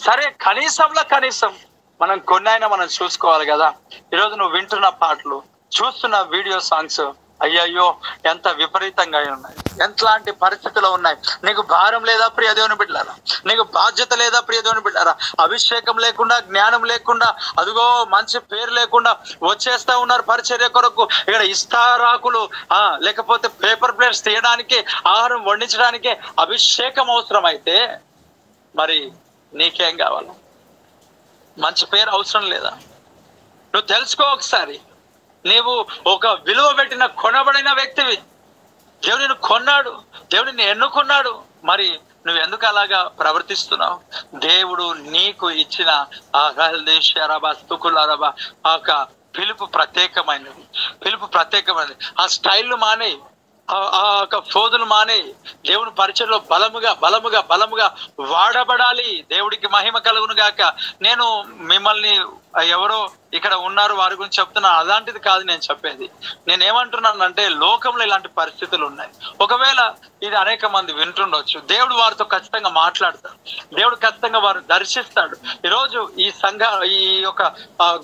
[SPEAKER 1] సరే కనీసంలో కనీసం మనం కొన్నైనా మనం చూసుకోవాలి కదా. ఈరోజు నువ్వు వింటున్న పాటలు, చూస్తున్న వీడియో సాంగ్స్ అయ్యయ్యో ఎంత విపరీతంగా ఉన్నాయి, ఎంతలాంటి పరిస్థితులు ఉన్నాయి. నీకు భారం లేదా ప్రియ దేవుని బిడ్డలారా? నీకు బాధ్యత లేదా ప్రియ దేవుని బిడ్డలారా? అభిషేకం లేకుండా, జ్ఞానం లేకుండా, అదిగో మంచి పేరు లేకుండా వచ్చేస్తా ఉన్నారు పరిచర్య కొరకు. ఇక్కడ ఇస్తారాకులు లేకపోతే పేపర్ ప్లేట్స్ తీయడానికి, ఆహారం వండించడానికి అభిషేకం అవసరం అయితే మరి నీకేం కావాలి? మంచి పేరు అవసరం లేదా? నువ్వు తెలుసుకో ఒకసారి. నీవు ఒక విలువ పెట్టిన కొనబడిన వ్యక్తివి. దేవుడు నిన్ను కొన్నాడు, దేవుడు నిన్ను ఎన్నుకున్నాడు. మరి నువ్వు ఎందుకు అలాగా ప్రవర్తిస్తున్నావు? దేవుడు నీకు ఇచ్చిన ఆ పిలుపు ప్రత్యేకమైనది, పిలుపు ప్రత్యేకమైనది. ఆ స్టైల్ మానే, ఆ యొక్క ఫోదులు మానే, దేవుని పరిచయంలో బలముగా బలముగా బలముగా వాడబడాలి. దేవుడికి మహిమ కలుగును గాక. నేను మిమ్మల్ని ఎవరో ఇక్కడ ఉన్నారు వారి గురించి చెప్తున్నా, అలాంటిది కాదు నేను చెప్పేది. నేను ఏమంటున్నానంటే లోకంలో ఇలాంటి పరిస్థితులు ఉన్నాయి. ఒకవేళ ఇది అనేక మంది వింటుండొచ్చు, దేవుడు వారితో ఖచ్చితంగా మాట్లాడతాడు, దేవుడు ఖచ్చితంగా వారు దర్శిస్తాడు. ఈరోజు ఈ ఈ యొక్క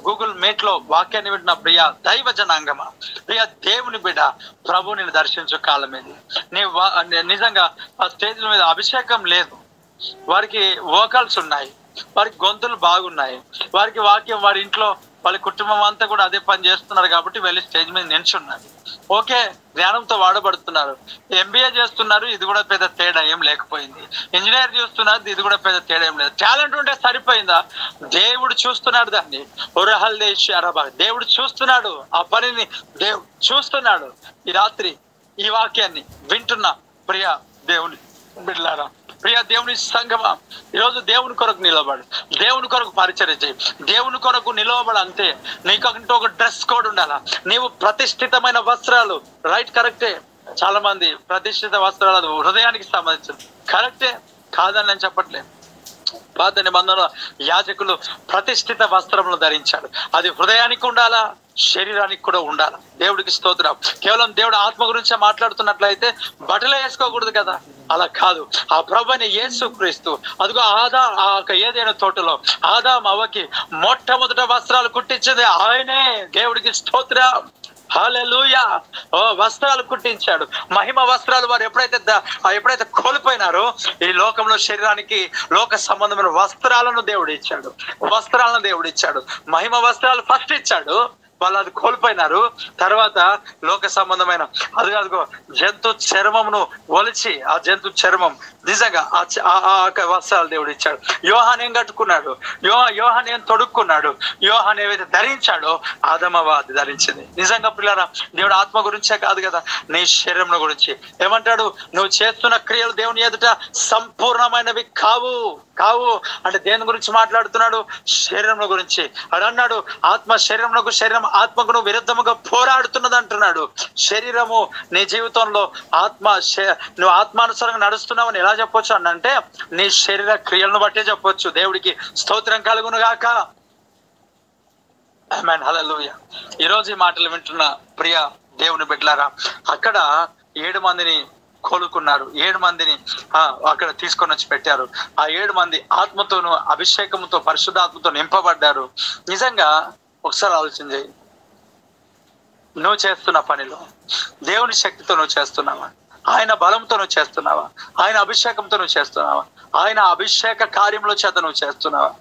[SPEAKER 1] గూగుల్ మీట్ లో వాక్యాన్ని వింటున్న ప్రియ దైవ జనాంగమా, ప్రియ దేవుని బిడ్డ, ప్రభు నిన్ను దర్శించు కాలం ఇది. నిజంగా ఆ స్టేజ్ మీద అభిషేకం లేదు, వారికి వోకల్స్ ఉన్నాయి, వారికి గొంతులు బాగున్నాయి, వారికి వాక్యం వారి ఇంట్లో వాళ్ళ కుటుంబం అంతా కూడా అదే పని చేస్తున్నారు కాబట్టి వెళ్ళి స్టేజ్ మీద నిల్చున్నారు. ఓకే, జ్ఞానంతో వాడబడుతున్నారు. MBA చేస్తున్నారు, ఇది కూడా పెద్ద తేడా ఏం లేకపోయింది. ఇంజనీర్ చేస్తున్నారు, ఇది కూడా పెద్ద తేడా ఏం లేదు. టాలెంట్ ఉంటే సరిపోయిందా? దేవుడు చూస్తున్నాడు దాన్ని. ఒరహల్ దేశ్ అరబా, దేవుడు చూస్తున్నాడు ఆ పనిని, దేవుడు చూస్తున్నాడు. ఈ రాత్రి ఈ వాక్యాన్ని వింటున్నా ప్రియ దేవుని బిడ్డలారా, ప్రియ దేవుని సంఘమా, ఈరోజు దేవుని కొరకు నిలబడు, దేవుని కొరకు పరిచర్య చేయి, దేవుని కొరకు నిలవబడు. అంతే. నీకంటూ ఒక డ్రెస్ కోడ్ ఉండాలా. నీవు ప్రతిష్ఠితమైన వస్త్రాలు, రైట్, కరెక్టే. చాలా మంది ప్రతిష్ఠిత వస్త్రాలు హృదయానికి సంబంధించింది, కరెక్టే, కాదని నేను చెప్పట్లేదు. పాత నిబంధనలో యాజకులు ప్రతిష్ఠిత వస్త్రములు ధరించాడు. అది హృదయానికి ఉండాలా, శరీరానికి కూడా ఉండాలి. దేవుడికి స్తోత్రం. కేవలం దేవుడు ఆత్మ గురించే మాట్లాడుతున్నట్లయితే బట్టలే వేసుకోకూడదు కదా, అలా కాదు. ఆ ప్రభువైన యేసు క్రీస్తు అదిగో ఏదైనా తోటలో ఆదాము అవ్వకి మొట్టమొదట వస్త్రాలు కుట్టించేది ఆయనే. దేవుడికి స్తోత్రం. హల్లెలూయా. వస్త్రాలు కుట్టించాడు, మహిమ వస్త్రాలు. వారు ఎప్పుడైతే కోల్పోయినారో ఈ లోకంలో శరీరానికి లోక సంబంధమైన వస్త్రాలను దేవుడు ఇచ్చాడు, మహిమ వస్త్రాలు ఫస్ట్ ఇచ్చాడు. వాళ్ళు అది కోల్పోయినారు. తర్వాత లోక సంబంధమైన అదిగో జంతు చర్మమును ఒలిచి, ఆ జంతు చర్మం నిజంగా ఆ వస్త్రాలు దేవుడు ఇచ్చాడు. యోహాన్ ఏం కట్టుకున్నాడు, యోహాన్ ఏం తొడుక్కున్నాడు, యోహాన్ ఏవైతే ధరించాడో ఆదమవ అది ధరించింది. నిజంగా పిల్లరా, దేవుడు ఆత్మ గురించే కాదు కదా, నీ శరీరం గురించి ఏమంటాడు, నువ్వు చేస్తున్న క్రియలు దేవుని ఎదుట సంపూర్ణమైనవి కావు అంటే దేని గురించి మాట్లాడుతున్నాడు, శరీరం గురించి. అని అన్నాడు, ఆత్మ శరీరమునకు, శరీరం ఆత్మకు విరుద్ధముగా పోరాడుతున్నది అంటున్నాడు. శరీరము నీ జీవితంలో నువ్వు ఆత్మానుసారంగా నడుస్తున్నావని ఎలా చెప్పొచ్చు అంటే నీ శరీర క్రియలను బట్టే చెప్పొచ్చు. దేవుడికి స్తోత్రం కలుగును గాక. ఆమేన్, హల్లెలూయా. ఈరోజు ఈ మాటలు వింటున్న ప్రియ దేవుని బిడ్డలారా, అక్కడ 7 మందిని కోలుకున్నారు, 7 మందిని అక్కడ తీసుకొని వచ్చి పెట్టారు. ఆ 7 మంది ఆత్మతోను, అభిషేకంతో, పరిశుద్ధాత్మతో నింపబడ్డారు. నిజంగా ఒకసారి ఆలోచించి, నువ్వు చేస్తున్న పనిలో దేవుని శక్తితో నువ్వు చేస్తున్నావా, ఆయన బలంతో నువ్వు చేస్తున్నావా, ఆయన అభిషేకంతో నువ్వు చేస్తున్నావా, ఆయన అభిషేక కార్యంలో చేత నువ్వు చేస్తున్నావా?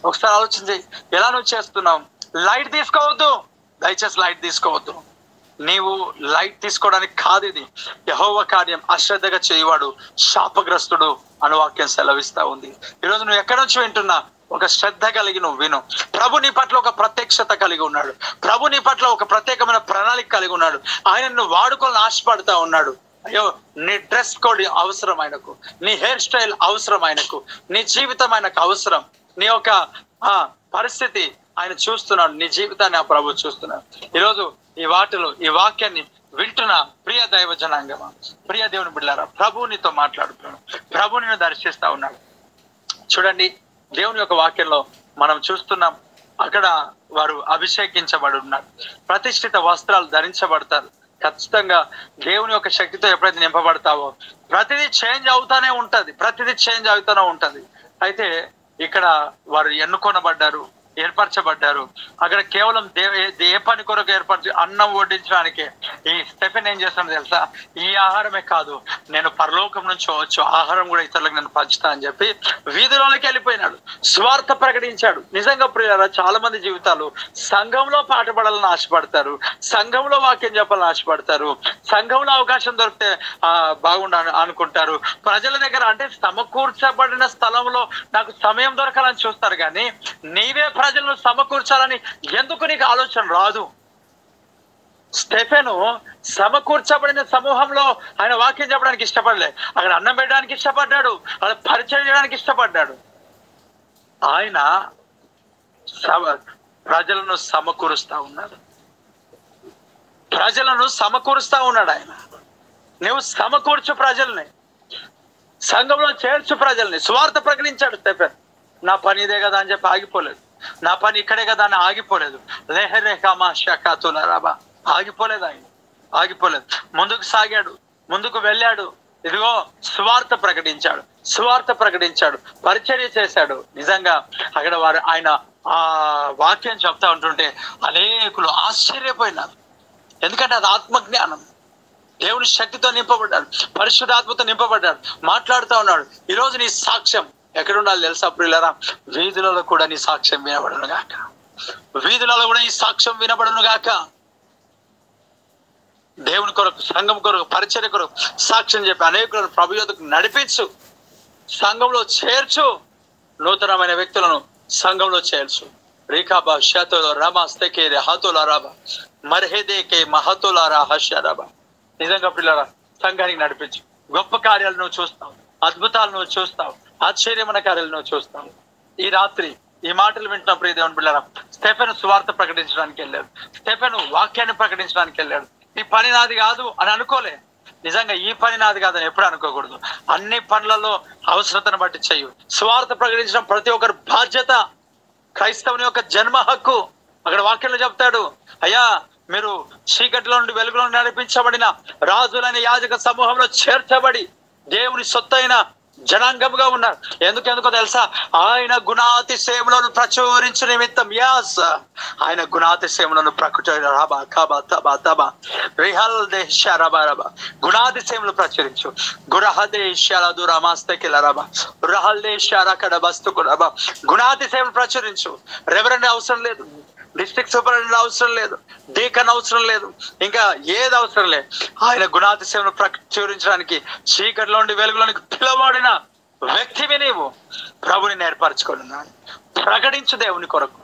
[SPEAKER 1] ఒకసారి ఆలోచించి, ఎలా నువ్వు చేస్తున్నావు? లైట్ తీసుకోవద్దు, దయచేసి లైట్ తీసుకోవద్దు. నీవు లైట్ తీసుకోవడానికి కాదు ఇది. యెహోవా కార్యం అశ్రద్ధగా చేయవాడు శాపగ్రస్తుడు అని వాక్యం సెలవిస్తా ఉంది. ఈరోజు నువ్వు ఎక్కడి నుంచి వింటున్నా, ఒక శ్రద్ధ కలిగి నువ్వు విను. ప్రభు నీ పట్ల ఒక ప్రత్యక్షత కలిగి ఉన్నాడు, ప్రభు నీ పట్ల ఒక ప్రత్యేకమైన ప్రణాళిక కలిగి ఉన్నాడు. ఆయన నువ్వు వాడుకోవాలని ఆశపడతా ఉన్నాడు. అయ్యో, నీ డ్రెస్ కోడ్ అవసరం ఆయనకు, నీ హెయిర్ స్టైల్ అవసరం ఆయనకు, నీ జీవితం ఆయనకు అవసరం, నీ యొక్క పరిస్థితి ఆయన చూస్తున్నాడు, నీ జీవితాన్ని ఆ ప్రభు చూస్తున్నాడు. ఈరోజు ఈ వాక్యాన్ని వింటున్న ప్రియ దైవ జనాంగమా, ప్రియ దేవుని బిడ్డలారా, ప్రభు నీతో మాట్లాడుతున్నాడు, ప్రభు నిన్ను దర్శిస్తా ఉన్నాడు. చూడండి, దేవుని యొక్క వాక్యంలో మనం చూస్తున్నాం, అక్కడ వారు అభిషేకించబడి ఉన్నారు, ప్రతిష్ఠిత వస్త్రాలు ధరించబడతారు. ఖచ్చితంగా దేవుని యొక్క శక్తితో ఎప్పుడైతే నింపబడతావో ప్రతిదీ చేంజ్ అవుతానే ఉంటది. అయితే ఇక్కడ వారు ఎన్నుకొనబడ్డారు, ఏర్పరచబడ్డారు. అక్కడ కేవలం ఏ పని కొరకు అన్నం వడ్డించడానికి ఈ స్టెఫెన్ ఏం చేస్తానో తెలుసా, ఈ ఆహారమే కాదు, నేను పరలోకం నుంచి వచ్చు ఆహారం కూడా ఇతరులకు నేను పంచుతా అని చెప్పి వీధిలోకి వెళ్ళిపోయినాడు, స్వార్థ ప్రకటించాడు. నిజంగా ప్రియులారా, చాలా మంది జీవితాలు సంఘంలో పాట పడాలని ఆశపడతారు, సంఘంలో వాక్యం చెప్పాలని ఆశపడతారు, సంఘంలో అవకాశం దొరికితే బాగుండాలని అనుకుంటారు. ప్రజల దగ్గర అంటే సమకూర్చబడిన స్థలంలో నాకు సమయం దొరకాలని చూస్తారు, కానీ నీవే ప్రజలను సమకూర్చాలని ఎందుకు నీకు ఆలోచన రాదు? స్టెఫెను సమకూర్చబడిన సమూహంలో ఆయన వాక్యం చెప్పడానికి ఇష్టపడలే, అక్కడ అన్నం పెట్టడానికి ఇష్టపడ్డాడు, అక్కడ పరిచయం చేయడానికి ఇష్టపడ్డాడు. ఆయన ప్రజలను సమకూరుస్తా ఉన్నాడు, ఆయన. నువ్వు సమకూర్చు ప్రజల్ని, సంఘంలో చేర్చు ప్రజల్ని. స్వార్థ ప్రకటించాడు స్టెఫెన్. నా పని ఇదే కదా అని చెప్పి ఆగిపోలేదు, నా పని ఇక్కడే కదా అని ఆగిపోలేదు. ఆగిపోలేదు, ముందుకు సాగాడు, ముందుకు వెళ్ళాడు. ఇదిగో స్వార్థ ప్రకటించాడు, పరిచర్య చేశాడు. నిజంగా అక్కడ ఆయన ఆ వాక్యం చెప్తా ఉంటుంటే అనేకులు ఆశ్చర్యపోయినారు. ఎందుకంటే అది ఆత్మజ్ఞానం, దేవుని శక్తితో నింపబడ్డాడు, పరిశుద్ధాత్మతో నింపబడ్డాడు, మాట్లాడుతూ ఉన్నాడు. ఈరోజు నీ సాక్ష్యం ఎక్కడ ఉండాలి తెలుసా ప్రియులారా? వీధులలో కూడా నీ సాక్ష్యం వినబడును గాక, వీధులలో కూడా ఈ సాక్ష్యం వినబడును గాక. దేవుని కొరకు, సంఘం కొరకు, పరిచర్య కొరకు సాక్ష్యం చెప్పి అనేకులను ప్రభు యొద్దకు నడిపించు, సంఘంలో చేర్చు, నూతనమైన వ్యక్తులను సంఘంలో చేర్చు. రీకాబా షాతోలో రామా స్తకే హాతోలా రాబా మర్హేదేకే మహతోలారా హషారాబా. నిజంగా పిల్లరా, సంఘానికి నడిపించు. గొప్ప కార్యాలు నువ్వు చూస్తావు, అద్భుతాలు నువ్వు చూస్తావు, ఆశ్చర్యమైన కార్యాలు నువ్వు చూస్తావు. ఈ రాత్రి ఈ మాటలు వింటున్న ప్రియ దేవుని బిడ్డలారా, స్టెఫెను సువార్త ప్రకటించడానికి వెళ్ళాడు, స్టెఫెను వాక్యాన్ని ప్రకటించడానికి వెళ్ళాడు. ఈ పని నాది కాదు అని అనుకోలే. నిజంగా ఈ పని నాది కాదని ఎప్పుడు అనుకోకూడదు. అన్ని పనులలో అవసరతను బట్టి చెయ్యు. సువార్త ప్రకటించడం ప్రతి ఒక్కరి బాధ్యత, క్రైస్తవుని యొక్క జన్మ హక్కు. అక్కడ వాక్యంలో చెప్తాడు, అయ్యా మీరు చీకటిలో నుండి వెలుగులో నడిపించబడిన రాజులైన యాజక సమూహంలో చేర్చబడి దేవుని సొత్తైన జనాంగముగా ఉన్నారు. ఎందుకో తెలుసా? ఆయన గుణాతిశయములను ప్రచురించు నిమిత్తం. యాస్, ఆయన గుణాతిశయములను గుణాతిశయములు ప్రచురించు. గుణాతిశయములు ప్రచురించు. రెవరెండ్ అవసరం లేదు, డిస్ట్రిక్ట్ సూపరింటెండెంట్ అవసరం లేదు, డీకన్ అవసరం లేదు, ఇంకా ఏది అవసరం లేదు. ఆయన గుణాతిశయమును ప్రచురించడానికి చీకటిలో నుండి వెలుగులోనికి పిలవబడిన వ్యక్తివి నీవు. ప్రభుని ఏర్పరచుకున్నాను, ప్రకటించు దేవుని కొరకు.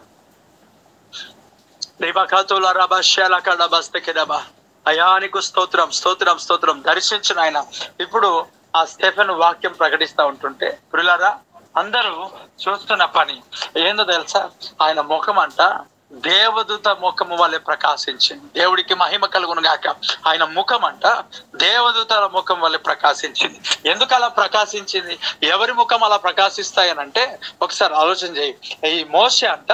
[SPEAKER 1] అయ్యా నీకు స్తోత్రం, స్తోత్రం, స్తోత్రం. దర్శించిన ఆయన ఇప్పుడు ఆ స్టెఫెన్ వాక్యం ప్రకటిస్తూ ఉంటుంటే ప్రియులారా అందరూ చూస్తున్న పని ఏందో తెలుసా? ఆయన ముఖం అంట దేవదూత ముఖము వల్లే ప్రకాశించింది. దేవుడికి మహిమ కలుగును గాక. ఆయన ముఖం అంట దేవదూతల ముఖం వల్లే ప్రకాశించింది. ఎందుకు అలా ప్రకాశించింది? ఎవరి ముఖం అలా ప్రకాశిస్తాయనంటే ఒకసారి ఆలోచన చేయి. ఈ మోషే అంట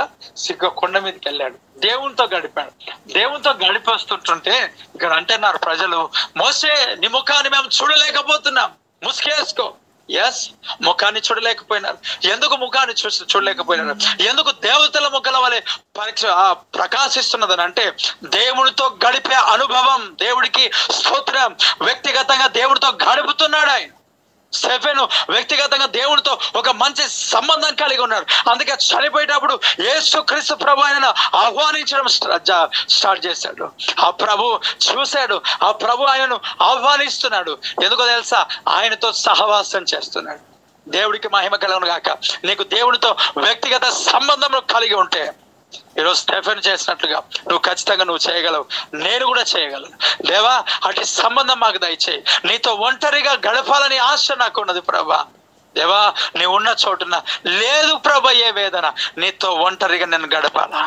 [SPEAKER 1] కొండ మీదకి వెళ్ళాడు, దేవునితో గడిపాడు. దేవునితో గడిపి వస్తుంటుంటే ఇక్కడ అంటున్నారు ప్రజలు, మోషే నీ ముఖాన్ని మేము చూడలేకపోతున్నాం, ముసుకేసుకో. ఎస్, ముఖాన్ని చూడలేకపోయినారు. ఎందుకు ముఖాన్ని చూడలేకపోయినారు? ఎందుకు దేవతల ముఖాల వలె ప్రకాశిస్తున్నదని అంటే దేవుడితో గడిపే అనుభవం. దేవుడికి స్తోత్రం. వ్యక్తిగతంగా దేవుడితో గడుపుతున్నాడు ఆయన. స్టెఫెను వ్యక్తిగతంగా దేవుడితో ఒక మంచి సంబంధం కలిగి ఉన్నాడు. అందుకే చనిపోయేటప్పుడు యేసు క్రీస్తు ప్రభు ఆయన ఆహ్వానించడం స్టార్ట్ చేశాడు. ఆ ప్రభు చూశాడు, ఆ ప్రభు ఆయనను ఆహ్వానిస్తున్నాడు. ఎందుకో తెలుసా? ఆయనతో సహవాసం చేస్తున్నాడు. దేవుడికి మహిమ కలుగును గాక. నీకు దేవునితో వ్యక్తిగత సంబంధం కలిగి ఉంటే ఈరోజు స్టెఫెన్ చేసినట్లుగా నువ్వు ఖచ్చితంగా నువ్వు చేయగలవు, నేను కూడా చేయగలను. దేవా అటు సంబంధం మాకు దయచేయి. నీతో ఒంటరిగా గడపాలని ఆశ నాకు ఉన్నది ప్రభా. దేవా నీ ఉన్న చోటున లేదు ప్రభా ఏ వేదన, నీతో ఒంటరిగా నేను గడపాలా.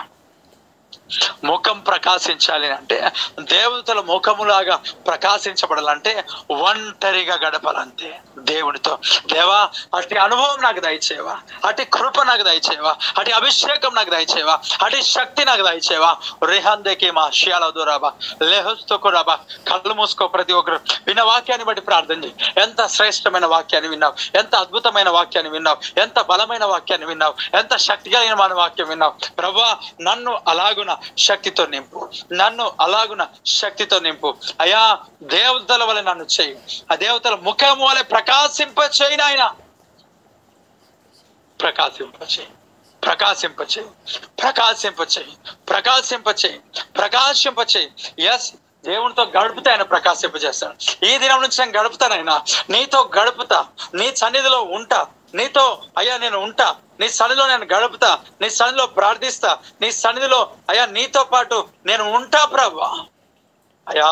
[SPEAKER 1] ముఖం ప్రకాశించాలి అంటే దేవతల ముఖములాగా ప్రకాశించబడాలంటే ఒంటరిగా గడపాలంతే దేవునితో. దేవా అటు అనుభవం నాకు దయచేవా, అటు కృప నాకు దయచేవా, అటు అభిషేకం నాకు దయచేవా, అటు శక్తి నాకు దయచేవా. రేహాందేకి మా షియాల దూరాబా లేహస్తో కూడా కళ్ళు మూసుకో. ప్రతి ఒక్కరు విన్న వాక్యాన్ని బట్టి ప్రార్థన చేయి. ఎంత శ్రేష్టమైన వాక్యాన్ని విన్నావు, ఎంత అద్భుతమైన వాక్యాన్ని విన్నావు, ఎంత బలమైన వాక్యాన్ని విన్నావు, ఎంత శక్తి కలిగిన వాక్యం విన్నావు. ప్రభువా నన్ను అలాగున శక్తితో నింపు, నన్ను అలాగున శక్తితో నింపు అయ్యా. దేవతల వలె నన్ను చేయి, ఆ దేవతల ముఖం వలె ప్రకాశింపచేయి నాయన. ప్రకాశింపచేయి, ప్రకాశింపచేయి, ప్రకాశింపచేయి, ప్రకాశింపచేయి, ప్రకాశింపచేయి. ఎస్, దేవునితో గడుపుతా ఆయన ప్రకాశింపజేస్తాడు. ఈ దినం నుంచి నేను గడుపుతానైనా, నీతో గడుపుతా, నీ సన్నిధిలో ఉంటా, నీతో అయ్యా నేను ఉంటా, నీ సన్నిధిలో నేను గడుపుతా, నీ సన్నిధిలో ప్రార్థిస్తా, నీ సన్నిధిలో అయ్యా నీతో పాటు నేను ఉంటా ప్రభా. అయ్యా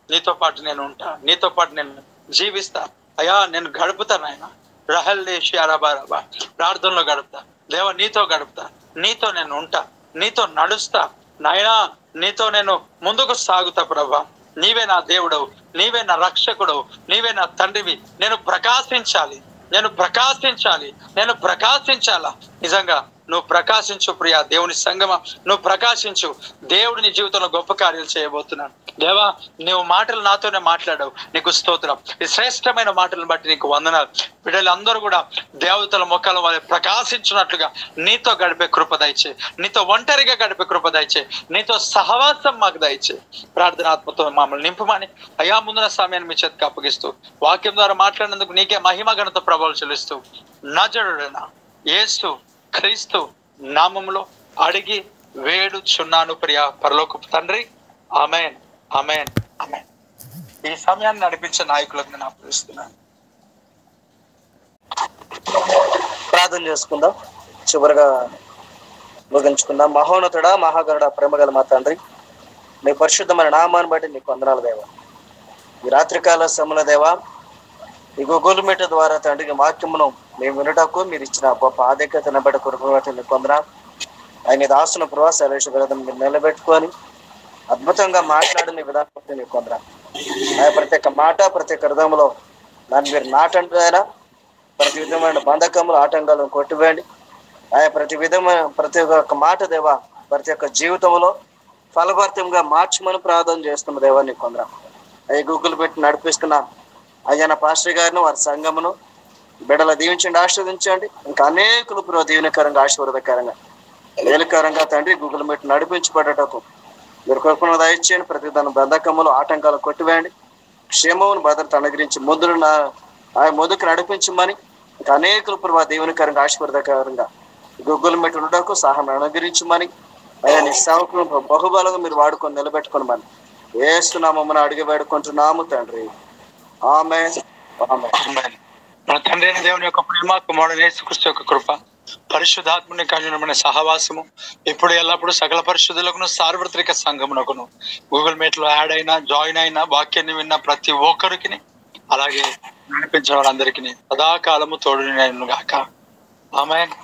[SPEAKER 1] నీతో పాటు నేను ఉంటా, నీతో పాటు నేను జీవిస్తా అయ్యా, నేను గడుపుతాను ఆయన. రహల్ దేశి అరబారబా ప్రార్థనలో గడుపుతా దేవా, నీతో గడుపుతా, నీతో నేను ఉంటా, నీతో నడుస్తా నాయనా, నీతో నేను ముందుకు సాగుతా ప్రభా. నీవే నా దేవుడవు, నీవే నా రక్షకుడవు, నీవే నా తండ్రివి. నేను ప్రకాశించాలి, నేను ప్రకాశించాలి, నేను ప్రకాశించాలా. నిజంగా నువ్వు ప్రకాశించు ప్రియా దేవుని సంగమా, నువ్వు ప్రకాశించు. దేవుడు నీ జీవితంలో గొప్ప కార్యాలు చేయబోతున్నాడు. దేవా నువ్వు మాటలు నాతోనే మాట్లాడావు, నీకు స్తోత్రం. ఈ శ్రేష్టమైన మాటలను బట్టి నీకు వందనాలు. బిడ్డలందరూ కూడా దేవతల ముఖాల వల్ల ప్రకాశించినట్లుగా నీతో గడిపే కృప దయచే, నీతో ఒంటరిగా గడిపే కృప దయచే, నీతో సహవాసం మాకు దయచే. ప్రార్థనాత్మతో మమ్మల్ని నింపమని అయా ముందున సమయాన్ని మీ చేతికి అప్పగిస్తూ వాక్యం ద్వారా మాట్లాడినందుకు నీకే మహిమ ఘనత ప్రభావం చెల్లిస్తూ నజరుడైన యేసు క్రీస్తు నామములో అడిగి వేడుచున్నాను ప్రియ పరలోకపు తండ్రి. ఆమేన్, ఆమేన్, ఆమేన్. ఈ సమయాన్ని నడిపించే నాయకులకు నేను అప్పగిస్తున్నాను.
[SPEAKER 2] ప్రార్థన చేసుకుందాం, చివరిగా ముగించుకుందాం. మహోన్నతుడా, మహాగరుడ, ప్రేమగల మా తండ్రి, మీ పరిశుద్ధమైన నామాన్ని బట్టి నీకు వందనాలు దేవా. ఈ రాత్రికాల సమయంలో దేవా, ఈ గూగుల్ మీట్ ద్వారా తండ్రి వాక్యమును మేము వినటకు మీరు ఇచ్చిన గొప్ప ఆధిక్యతను బట్టి కృప నీకు వందనాలు. ఆయన దాసును ప్రవాస విరదం మీరు నిలబెట్టుకొని అద్భుతంగా మాట్లాడిన విధానం బట్టి నీకు వందనాలు. ఆయన ప్రతి ఒక్క మాట, ప్రతి ఒక్క హృదయంలో దాన్ని మీరు నాటండి. ఆయన ప్రతి విధమైన బంధకములు, ఆటంకాలను కొట్టివేయండి. ఆయన ప్రతి ఒక్క మాట దేవా, ప్రతి ఒక్క జీవితంలో ఫలభరితంగా మార్చమని ప్రార్థన చేస్తున్న దేవా నీకు వందనాలు. అవి గూగుల్ పెట్టి నడిపిస్తున్నా అయ్యన పాస్టర్ గారిని, వారి సంఘమును బిడ్డలు దీవించండి, ఆశీర్వదించండి. ఇంకా అనేకులు దీవెనకరంగా, ఆశీర్వాదకరంగా, మేలుకరంగా తండ్రి గూగుల్ పెట్టి నడిపించబడటకు మీరు కృపను దయచేయండి. ప్రతి దాని బంధకములు, ఆటంకాలు కొట్టివేయండి. క్షేమమును భద్రత అనుగ్రహించి ముందుకు నడిపించమని ఇంకా అనేకులు దీవెనకరంగా, ఆశీర్వాదకరంగా గూగుల్ మెట్ ఉండకు సహాయం అనుగ్రహించమని అయ్యా నీ సేవకులు బహుబలంగా మీరు వాడుకొని నిలబెట్టుకొని మనం ఏస్తున్నామని అడిగి వేడుకుంటున్నాము తండ్రి. ఆమేన్.
[SPEAKER 1] ఆమేన్. మన తండ్రి అయిన దేవుని యొక్క ప్రేమ, కుమారుడు యేసుక్రీస్తు యొక్క కృప, పరిశుద్ధాత్మని కన్యమైన సహవాసము ఇప్పుడు ఎల్లప్పుడు సకల పరిశుద్ధులకును సార్వత్రిక సంఘమునకును గూగుల్ మీట్ లో యాడ్ అయినా జాయిన్ అయినా వాక్యాన్ని విన్న ప్రతి ఒక్కరికి అలాగే నడిపించిన వారందరికీ సదాకాలము తోడుని గాక. ఆమేన్.